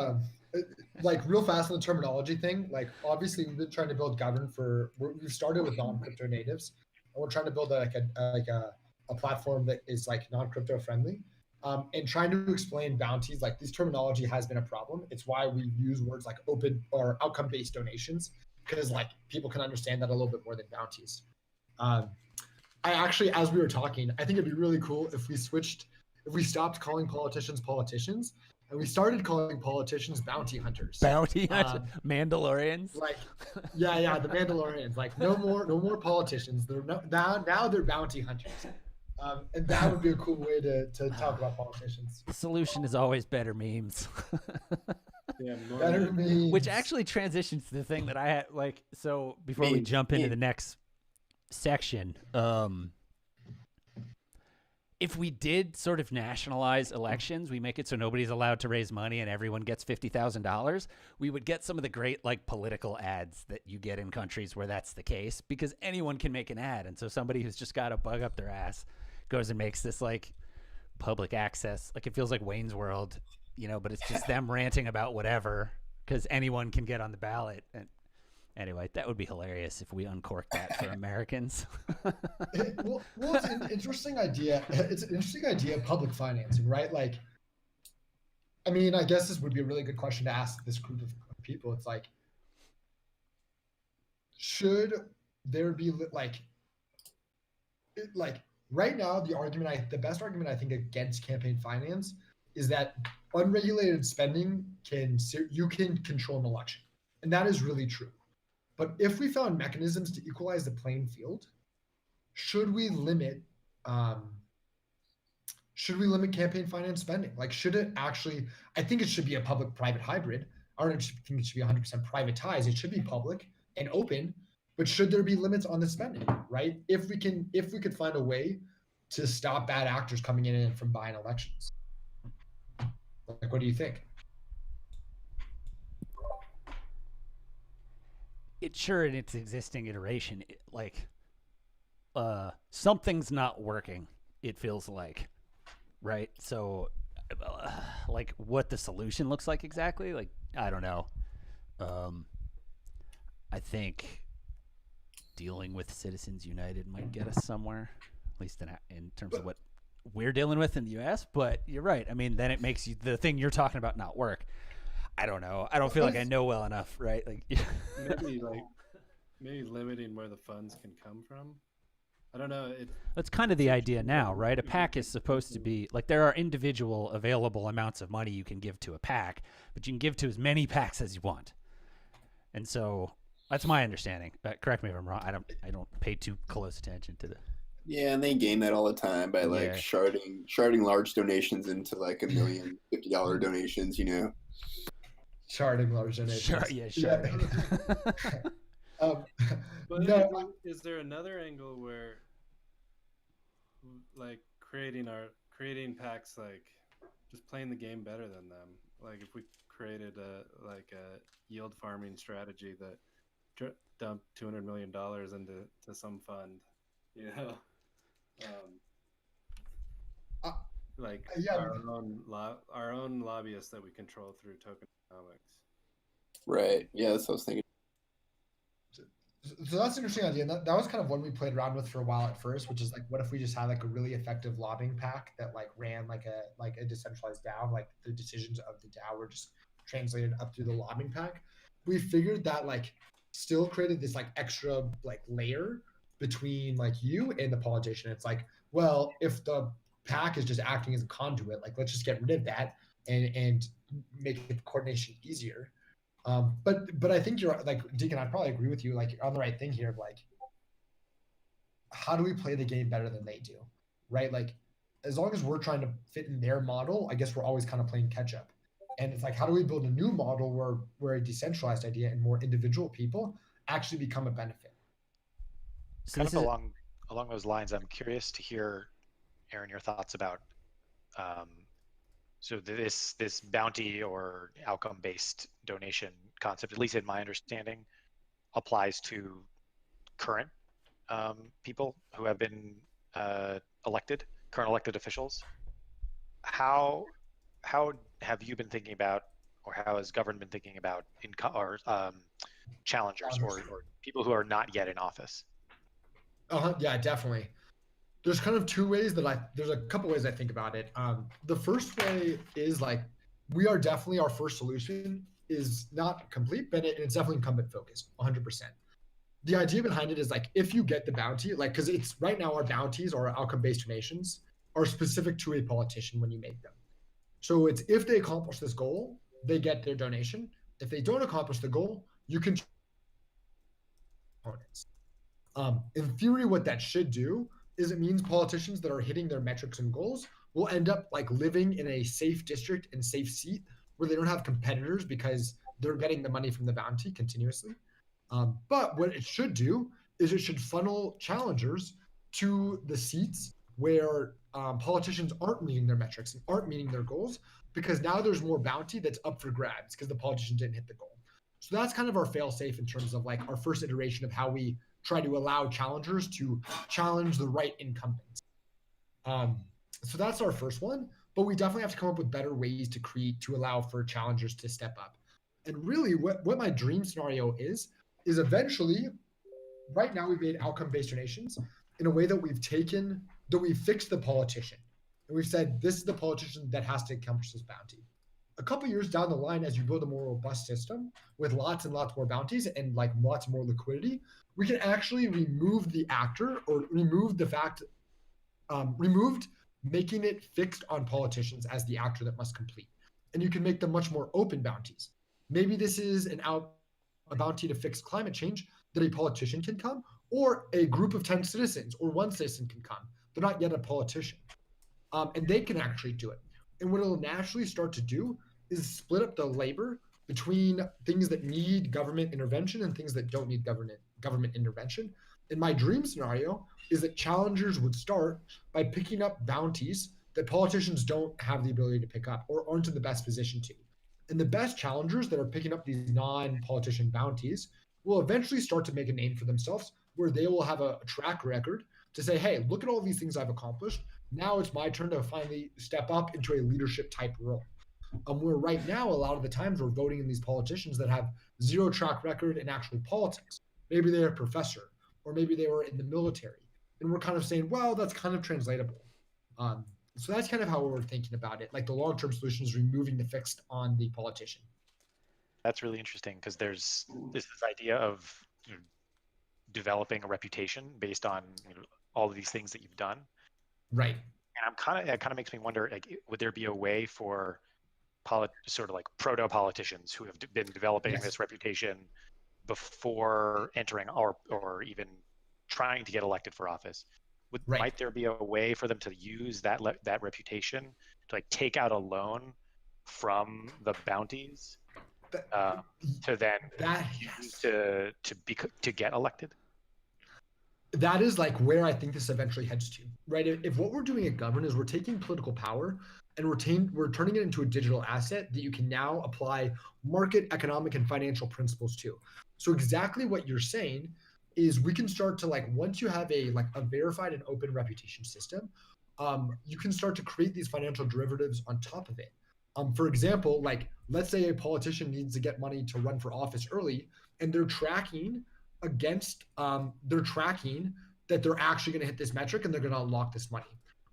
like real fast on the terminology thing. Like obviously we've been trying to build Govrn we've started with non-crypto natives, and we're trying to build a platform that is like non-crypto friendly. And trying to explain bounties, like this terminology has been a problem. It's why we use words like open or outcome-based donations, because like people can understand that a little bit more than bounties. I actually, as we were talking, I think it'd be really cool if we stopped calling politicians, and we started calling politicians bounty hunters. Mandalorians. Like, yeah, the Mandalorians. Like, no more politicians. Now they're bounty hunters. And that would be a cool way to talk about politicians. The solution is always better memes. Yeah, better memes. Which actually transitions to the thing that I had, like, so before we jump into the next section, if we did sort of nationalize elections, we make it so nobody's allowed to raise money and everyone gets $50,000, we would get some of the great like political ads that you get in countries where that's the case, because anyone can make an ad. And so somebody who's just got a bug up their ass goes and makes this like public access, like it feels like Wayne's World, you know, but it's just them ranting about whatever because anyone can get on the ballot. And anyway, that would be hilarious if we uncorked that for Americans. Well, it's an interesting idea. It's an interesting idea of public financing, right? Like, I mean, I guess this would be a really good question to ask this group of people. It's like, should there be like right now, the best argument I think against campaign finance is that unregulated spending you can control an election, and that is really true. But if we found mechanisms to equalize the playing field, should we limit campaign finance spending? Like, should it actually? I think it should be a public-private hybrid. I don't think it should be 100% privatized. It should be public and open. But should there be limits on the spending? Right? If we could find a way to stop bad actors coming in and from buying elections. Like, what do you think? It's sure in its existing iteration, something's not working, it feels like, right? So like what the solution looks like exactly, like I don't know. I think dealing with Citizens United might get us somewhere, at least in terms of what we're dealing with in the US. But you're right, I mean, then it makes the thing you're talking about not work. I don't know. I don't feel like I know well enough, right? Like maybe limiting where the funds can come from. I don't know. That's kind of the idea now, right? A PAC is supposed to be like, there are individual available amounts of money you can give to a PAC, but you can give to as many PACs as you want. And so that's my understanding. Correct me if I'm wrong. I don't pay too close attention to the. Yeah, and they gain that all the time by like sharding large donations into like $1 million $50 donations, you know. Sharding large donations. But no, is there another angle where, like, creating packs, like just playing the game better than them? Like, if we created a yield farming strategy that dumped $200 million into some fund, you know, our own lobbyists that we control through tokenomics. Right. Yeah, that's what I was thinking. So that's an interesting idea. That was kind of one we played around with for a while at first, which is like, what if we just had like a really effective lobbying pack that like ran like a decentralized DAO, like the decisions of the DAO were just translated up through the lobbying pack. We figured that like still created this like extra like layer between like you and the politician. It's like, well, if the PAC is just acting as a conduit, like let's just get rid of that and make the coordination easier. But I think you're like, Deacon, I probably agree with you, like on the right thing here of like, how do we play the game better than they do, right? Like, as long as we're trying to fit in their model, I guess we're always kind of playing catch up. And it's like, how do we build a new model where a decentralized idea and more individual people actually become a benefit? So kind of along those lines, I'm curious to hear, Aaron, your thoughts about so this bounty or outcome-based donation concept, at least in my understanding, applies to current people who have been current elected officials. How have you been thinking about, or how has Govrn been thinking about challengers or people who are not yet in office? Yeah, definitely. There's kind of two ways there's a couple ways I think about it. The first way is like, our first solution is not complete, but it's definitely incumbent focused, 100%. The idea behind it is like, if you get the bounty, like, because it's right now our bounties or outcome-based donations are specific to a politician when you make them. So it's, if they accomplish this goal, they get their donation. If they don't accomplish the goal, you can opponents. In theory, what that should do is it means politicians that are hitting their metrics and goals will end up like living in a safe district and safe seat where they don't have competitors because they're getting the money from the bounty continuously. But what it should do is it should funnel challengers to the seats where politicians aren't meeting their metrics and aren't meeting their goals because now there's more bounty that's up for grabs because the politician didn't hit the goal. So that's kind of our fail safe in terms of like our first iteration of how we try to allow challengers to challenge the right incumbents. So that's our first one, but we definitely have to come up with better ways to allow for challengers to step up. And really what my dream scenario is eventually, right now we've made outcome-based donations in a way that we've fixed the politician. And we've said, this is the politician that has to accomplish this bounty. A couple years down the line, as you build a more robust system with lots and lots more bounties and like lots more liquidity, we can actually remove the actor or remove the fact, removed making it fixed on politicians as the actor that must complete. And you can make them much more open bounties. Maybe this is a bounty to fix climate change that a politician can come, or a group of 10 citizens or one citizen can come. They're not yet a politician. And they can actually do it. And what it'll naturally start to do is split up the labor between things that need government intervention and things that don't need government intervention. And my dream scenario is that challengers would start by picking up bounties that politicians don't have the ability to pick up or aren't in the best position to. And the best challengers that are picking up these non-politician bounties will eventually start to make a name for themselves where they will have a track record to say, hey, look at all these things I've accomplished. Now it's my turn to finally step up into a leadership type role. Where right now, a lot of the times we're voting in these politicians that have zero track record in actual politics. Maybe they're a professor, or maybe they were in the military. And we're kind of saying, well, that's kind of translatable. So that's kind of how we're thinking about it. Like the long-term solution is removing the fixed on the politician. That's really interesting because there's this idea of developing a reputation based on all of these things that you've done. Right. And it kind of makes me wonder, like, would there be a way for sort of like proto-politicians who have been developing this reputation before entering or even trying to get elected for office? Might there be a way for them to use that reputation to like take out a loan from the bounties to then use to get elected? That is like where I think this eventually heads to, right? If what we're doing at Govrn is we're taking political power and we're turning it into a digital asset that you can now apply market, economic, and financial principles to. So exactly what you're saying is we can start to like, once you have a verified and open reputation system, you can start to create these financial derivatives on top of it. For example, like let's say a politician needs to get money to run for office early and they're tracking that they're actually going to hit this metric and they're going to unlock this money.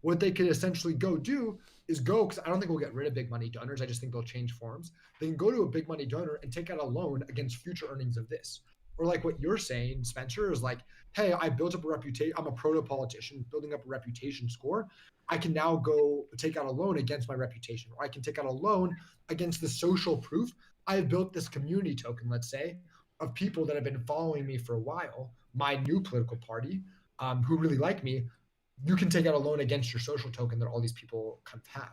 What they could essentially because I don't think we'll get rid of big money donors. I just think they'll change forms. They can go to a big money donor and take out a loan against future earnings of this. Or like what you're saying, Spencer, is like, hey, I built up a reputation. I'm a proto-politician building up a reputation score. I can now go take out a loan against my reputation, or I can take out a loan against the social proof. I have built this community token, let's say, of people that have been following me for a while, my new political party, who really like me. You can take out a loan against your social token that all these people kind of have.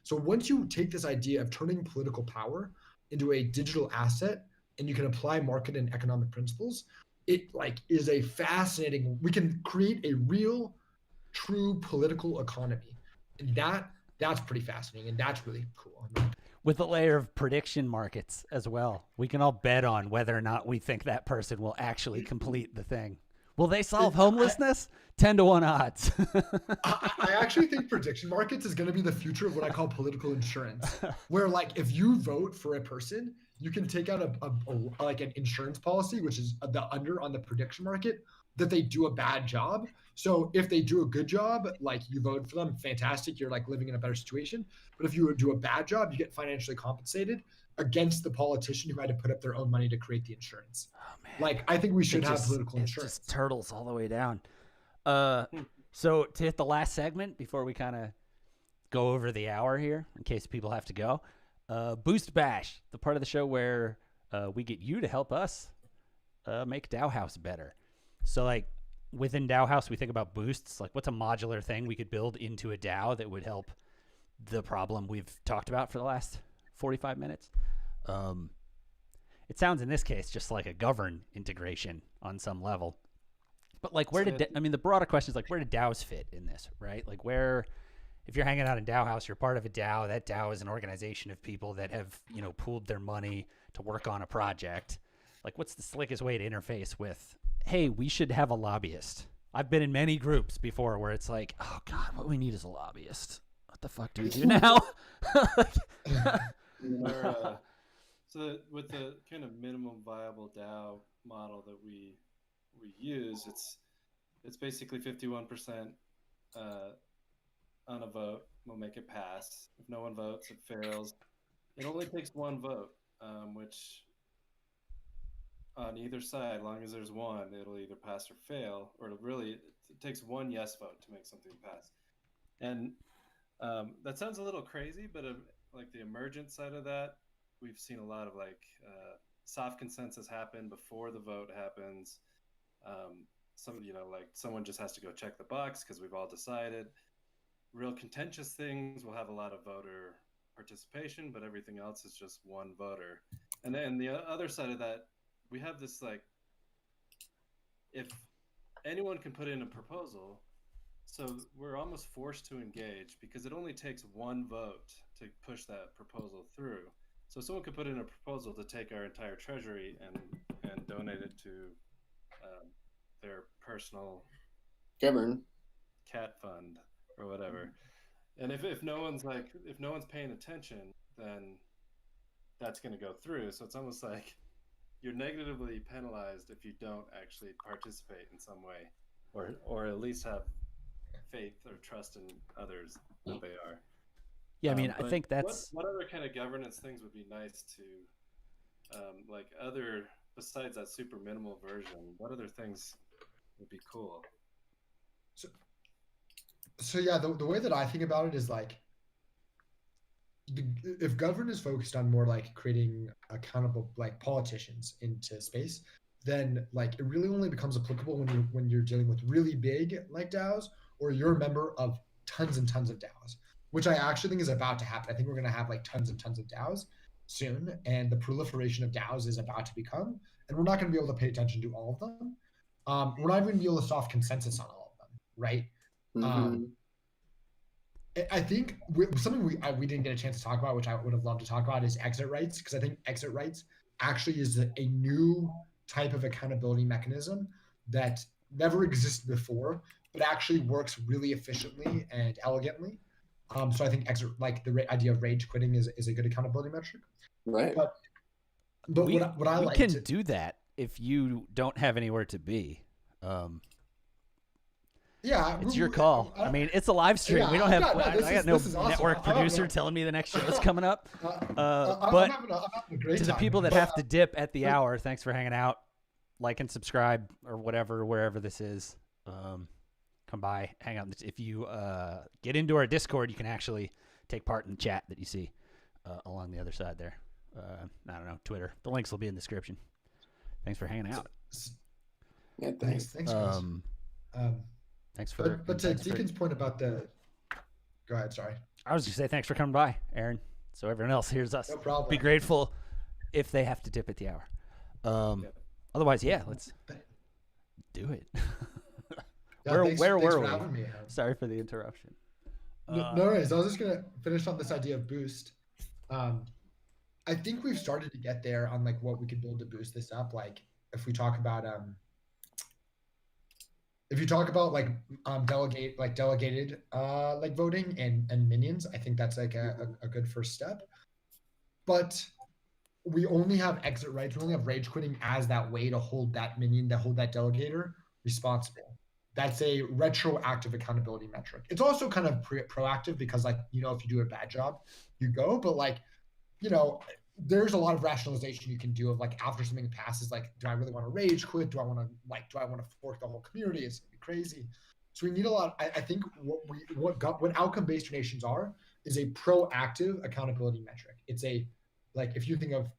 So once you take this idea of turning political power into a digital asset and you can apply market and economic principles, it like is a fascinating, we can create a real, true political economy. And that's pretty fascinating and that's really cool. With a layer of prediction markets as well. We can all bet on whether or not we think that person will actually complete the thing. Will they solve homelessness? 10-to-1 odds. I actually think prediction markets is going to be the future of what I call political insurance, where like if you vote for a person, you can take out like an insurance policy, which is the under on the prediction market, that they do a bad job. So if they do a good job, like you vote for them, fantastic, you're like living in a better situation. But if you do a bad job, you get financially compensated against the politician who had to put up their own money to create the insurance. Oh, man. Like I think we should have political insurance. Just turtles all the way down. So to hit the last segment before we kind of go over the hour here, in case people have to go, Boost Bash, the part of the show where we get you to help us make DAOhaus better. So like within DAOhaus, we think about boosts. Like what's a modular thing we could build into a DAO that would help the problem we've talked about for the last 45 minutes? It sounds in this case just like a Govrn integration on some level. But like the broader question is like, where do DAOs fit in this, right? Like where if you're hanging out in DAOhaus, you're part of a DAO. That DAO is an organization of people that have, pooled their money to work on a project. Like, what's the slickest way to interface with, hey, we should have a lobbyist? I've been in many groups before where it's like, oh God, what we need is a lobbyist. What the fuck do we do now? So with the kind of minimum viable DAO model that we use, it's basically 51% on a vote will make it pass. If no one votes, it fails. It only takes one vote, which on either side, as long as there's one, it'll either pass or fail, or it takes one yes vote to make something pass. And that sounds a little crazy, but like the emergent side of that, we've seen a lot of soft consensus happen before the vote happens. Someone just has to go check the box because we've all decided. Real contentious things will have a lot of voter participation, but everything else is just one voter. And then the other side of that, we have this if anyone can put in a proposal, so we're almost forced to engage because it only takes one vote to push that proposal through. So someone could put in a proposal to take our entire treasury and donate it to their personal Govrn cat fund or whatever. And if no one's paying attention, then that's going to go through. So it's almost like you're negatively penalized if you don't actually participate in some way, or at least have faith or trust in others that they are. Yeah, I mean, I think that's... What other kind of governance things would be nice to, other, besides that super minimal version, what other things would be cool? So yeah, the way that I think about it is if Govrn is focused on more creating accountable politicians into space, then it really only becomes applicable when you're dealing with really big DAOs, or you're a member of tons and tons of DAOs, which I actually think is about to happen. I think we're going to have tons and tons of DAOs soon, and the proliferation of DAOs is about to become, and we're not going to be able to pay attention to all of them. We're not even going to be able to soft consensus on all of them, right? Mm-hmm. I think something we didn't get a chance to talk about, which I would have loved to talk about, is exit rights, because I think exit rights actually is a new type of accountability mechanism that never existed before, but actually works really efficiently and elegantly. So I think the idea of rage quitting is a good accountability metric. Right. But what I like can do that if you don't have anywhere to be. Yeah, it's your call. I mean, it's a live stream. Yeah, we don't have. I got no awesome. network producer telling me the next show's coming up. I'm But having a great to the time, people that but, have to dip at the hour, thanks for hanging out. Like and subscribe or whatever, wherever this is. Come by, hang out. If you get into our Discord, you can actually take part in the chat that you see along the other side there. I don't know, Twitter. The links will be in the description. Thanks for hanging out. Yeah, thanks. Thanks, guys. Thanks for. But to Deacon's point about the. Go ahead. Sorry. I was gonna say thanks for coming by, Aaron. So everyone else hears us. No problem. Be grateful if they have to dip at the hour. Otherwise, yeah, let's do it. Yeah, where were we? having me. Sorry for the interruption. No worries. I was just gonna finish on this idea of boost. I think we've started to get there on what we could build to boost this up. If we talk about delegated voting and minions, I think that's a good first step. But we only have exit rights. We only have rage quitting as that way to hold that minion, to hold that delegator responsible. That's a retroactive accountability metric. It's also kind of proactive because if you do a bad job, you go. But there's a lot of rationalization you can do of after something passes, do I really want to rage quit? Do I want to fork the whole community? It's crazy. So we need a lot. I think what outcome-based donations are is a proactive accountability metric. It's if you think of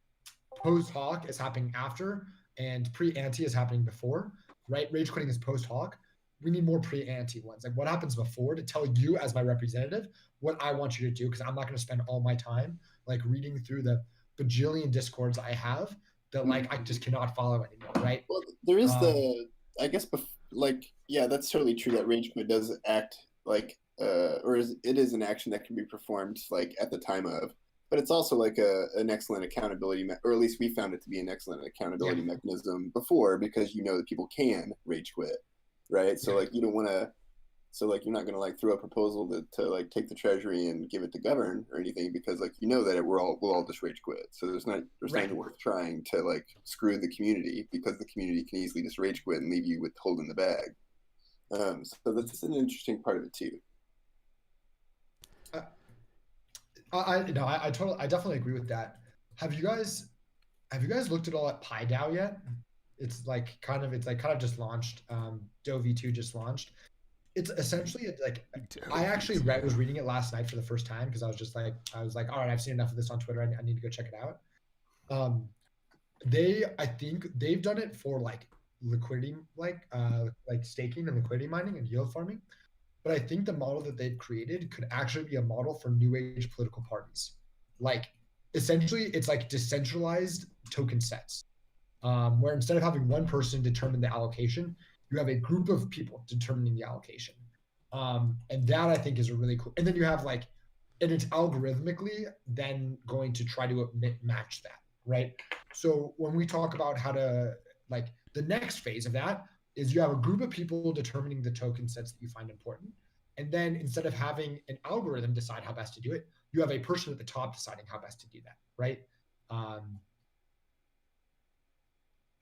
post hoc as happening after and pre-ante as happening before, right? Rage quitting is post hoc. We need more pre-ante ones. What happens before to tell you as my representative what I want you to do, because I'm not going to spend all my time reading through the bajillion discords I have that I just cannot follow anymore, right? Well, there is I guess yeah, that's totally true that rage quit does act it is an action that can be performed like at the time of, but it's also like an excellent accountability, or at least we found it to be an excellent accountability mechanism before, because you know that people can rage quit, right? So like you don't want to, so like you're not going to like throw a proposal to like take the treasury and give it to Govrn or anything, because like you know that we'll all just rage quit. So there's not worth trying to like screw the community, because the community can easily just rage quit and leave you with holding the bag. So that's an interesting part of it too. I definitely agree with that. Have you guys looked at all at Pi DAO yet? It's kind of just launched. DAO V2 just launched. It's essentially like, I actually was reading it last night for the first time, because I was like, all right, I've seen enough of this on Twitter. I need to go check it out. I think they've done it for like liquidity, like staking and liquidity mining and yield farming. But I think the model that they've created could actually be a model for new age political parties. Like, essentially, it's like decentralized token sets, where instead of having one person determine the allocation, you have a group of people determining the allocation. And that I think is a really cool. And then you have like, and it's algorithmically then going to try to match that, right? So when we talk about how to, like, the next phase of that is you have a group of people determining the token sets that you find important. And then instead of having an algorithm decide how best to do it, you have a person at the top deciding how best to do that, right?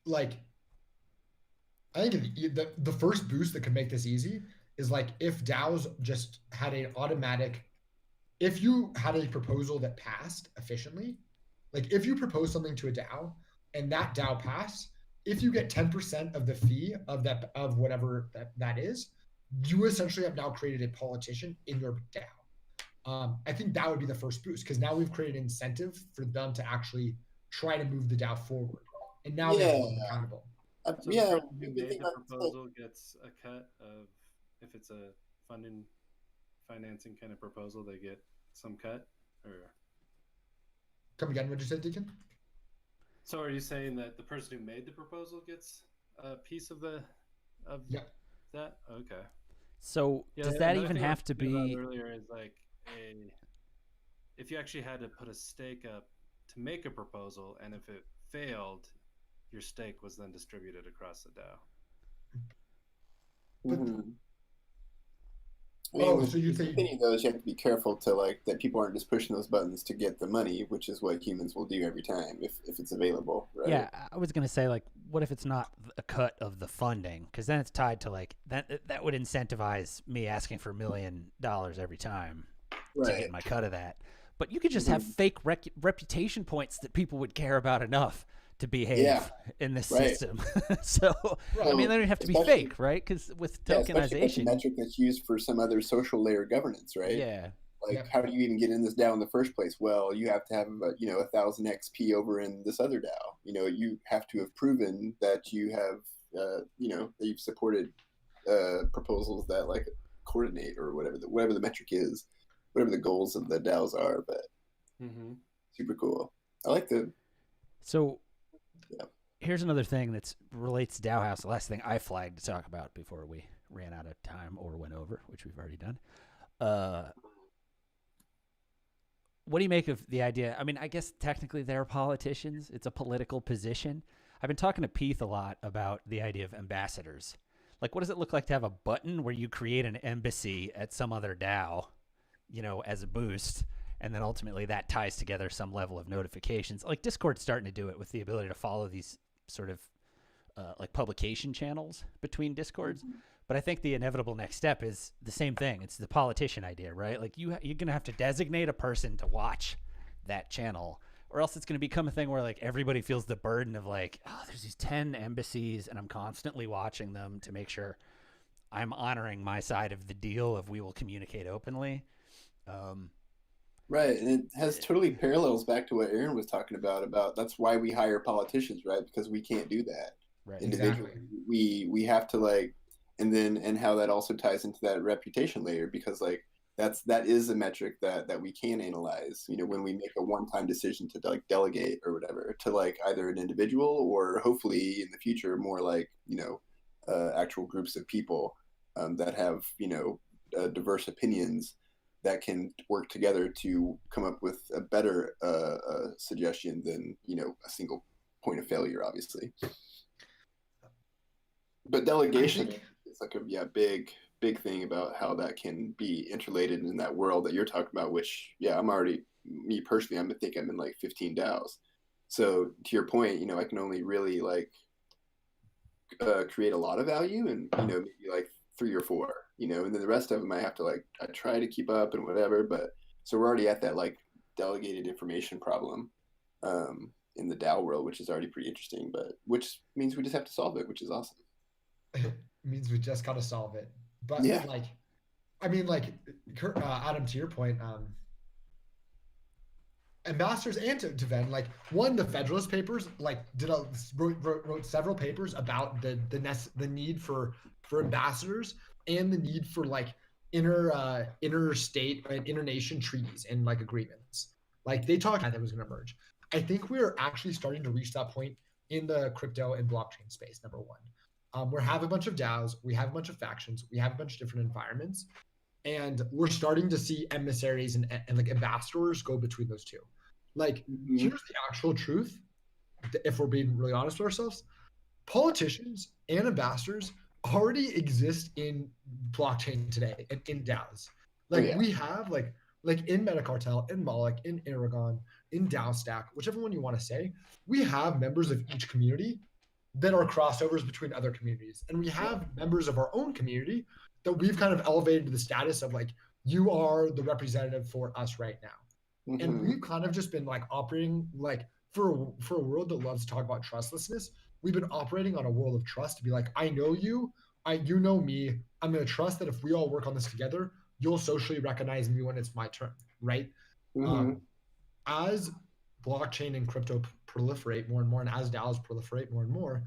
Like, I think the first boost that could make this easy is like if DAOs just had an automatic, if you had a proposal that passed efficiently, like if you propose something to a DAO and that DAO passed, if you get 10% of the fee of whatever that is, you essentially have now created a politician in your DAO. I think that would be the first boost, because now we've created an incentive for them to actually try to move the DAO forward, and now they're accountable. So the person who made the proposal gets a cut of, if it's a financing kind of proposal, they get some cut, or come again? What did you say, Deacon? So are you saying that the person who made the proposal gets a piece of that? Okay. So does that even have to be? Earlier is like if you actually had to put a stake up to make a proposal, and if it failed, your stake was then distributed across the DAO. So you think any of those, you have to be careful to like that people aren't just pushing those buttons to get the money, which is what humans will do every time if it's available, right? Yeah, I was gonna say, like, what if it's not a cut of the funding? Because then it's tied to like that would incentivize me asking for $1 million every time to get my cut of that. But you could just have fake reputation points that people would care about enough to behave in this system. So, I mean, they don't have to be fake, right? Because with tokenization, a metric that's used for some other social layer governance, right? Yeah. Like, how do you even get in this DAO in the first place? Well, you have to have, 1,000 XP over in this other DAO. You have to have proven that you have, that you've supported proposals that like coordinate or whatever the metric is, whatever the goals of the DAOs are. But super cool. I like the. So. Yeah. Here's another thing that relates to DAOhaus. The last thing I flagged to talk about before we ran out of time or went over, which we've already done. What do you make of the idea? I mean, I guess technically they're politicians. It's a political position. I've been talking to Peeth a lot about the idea of ambassadors. Like, what does it look like to have a button where you create an embassy at some other DAO, as a boost? And then ultimately that ties together some level of notifications. Like Discord's starting to do it with the ability to follow these sort of like publication channels between Discords. But I think the inevitable next step is the same thing. It's the politician idea, right? Like you're going to have to designate a person to watch that channel, or else it's going to become a thing where like everybody feels the burden of like, oh, there's these 10 embassies and I'm constantly watching them to make sure I'm honoring my side of the deal of we will communicate openly. Right, and it has totally parallels back to what Aaron was talking about that's why we hire politicians, right? Because we can't do that individually. Exactly. We have to like, and how that also ties into that reputation layer, because like that is a metric that we can analyze. When we make a one-time decision to like delegate or whatever to like either an individual or hopefully in the future more like actual groups of people that have diverse opinions that can work together to come up with a better suggestion than, you know, a single point of failure, obviously. But delegation is like a big thing about how that can be interrelated in that world that you're talking about, which, I'm already, me personally, I think I'm in like 15 DAOs. So to your point, you know, I can only really like create a lot of value and, you know, maybe like 3 or 4, you know, and then the rest of them I have to like, I try to keep up and whatever. But so we're already at that like delegated information problem in the DAO world, which is already pretty interesting, but which means we just have to solve it, which is awesome. It means we just got to solve it. But Yeah. like, I mean, like, Adam, to your point, ambassadors and to Ven, like, one, the Federalist Papers, like, wrote several papers about the need for ambassadors and the need for like interstate and internation treaties and like agreements. Like, they talked about that was going to emerge. I think we're actually starting to reach that point in the crypto and blockchain space. Number one. We have a bunch of DAOs, we have a bunch of factions, we have a bunch of different environments, and we're starting to see emissaries and like ambassadors go between those two. Like, here's the actual truth. If we're being really honest with ourselves, politicians and ambassadors already exist in blockchain today and in DAOs. Like, we have like in Metacartel, in Moloch, in Aragon, in DAO Stack, whichever one you want to say, we have members of each community that are crossovers between other communities. And we have members of our own community that we've kind of elevated to the status of like, you are the representative for us right now. And we've kind of just been like operating like for a world that loves to talk about trustlessness. We've been operating on a world of trust to be like, I know you, you know me. I'm going to trust that if we all work on this together, you'll socially recognize me when it's my turn, right? As blockchain and crypto proliferate more and more, and as DAOs proliferate more and more,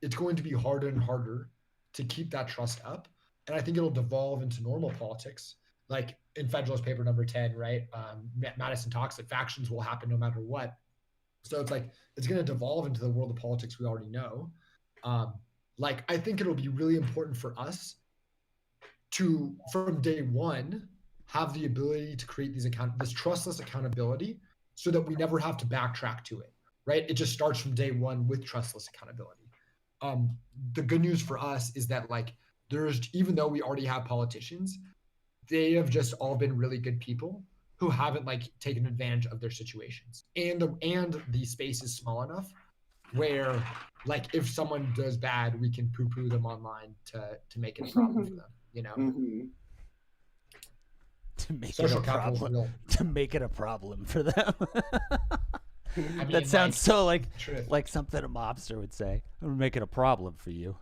it's going to be harder and harder to keep that trust up. And I think it'll devolve into normal politics, like in Federalist Paper number 10, right? Madison talks that factions will happen no matter what. So it's like, it's going to devolve into the world of politics we already know. Like, I think it'll be really important for us to, from day one, have the ability to create this trustless accountability so that we never have to backtrack to it, right? It just starts from day one with trustless accountability. The good news for us is that like, even though we already have politicians, they have just all been really good people who haven't like taken advantage of their situations. And the space is small enough where like, if someone does bad, we can poo-poo them online to make it a problem for them, you know? To make Social it a problem. real. To make it a problem for them. I mean, that sounds like, so like truth. like something a mobster would say. I'm gonna make it a problem for you.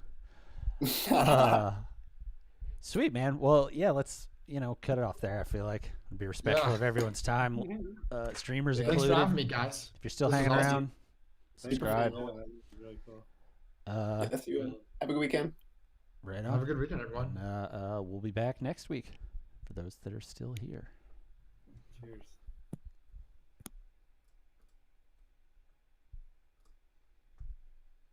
Sweet, man. Well, yeah, let's cut it off there. I feel like be respectful of everyone's time. Streamers Thanks included. for having me, guys. If you're still This was hanging awesome. around, subscribe. Really cool. Have a good weekend. Right Have on. a good weekend, everyone. We'll be back next week for those that are still here. Cheers.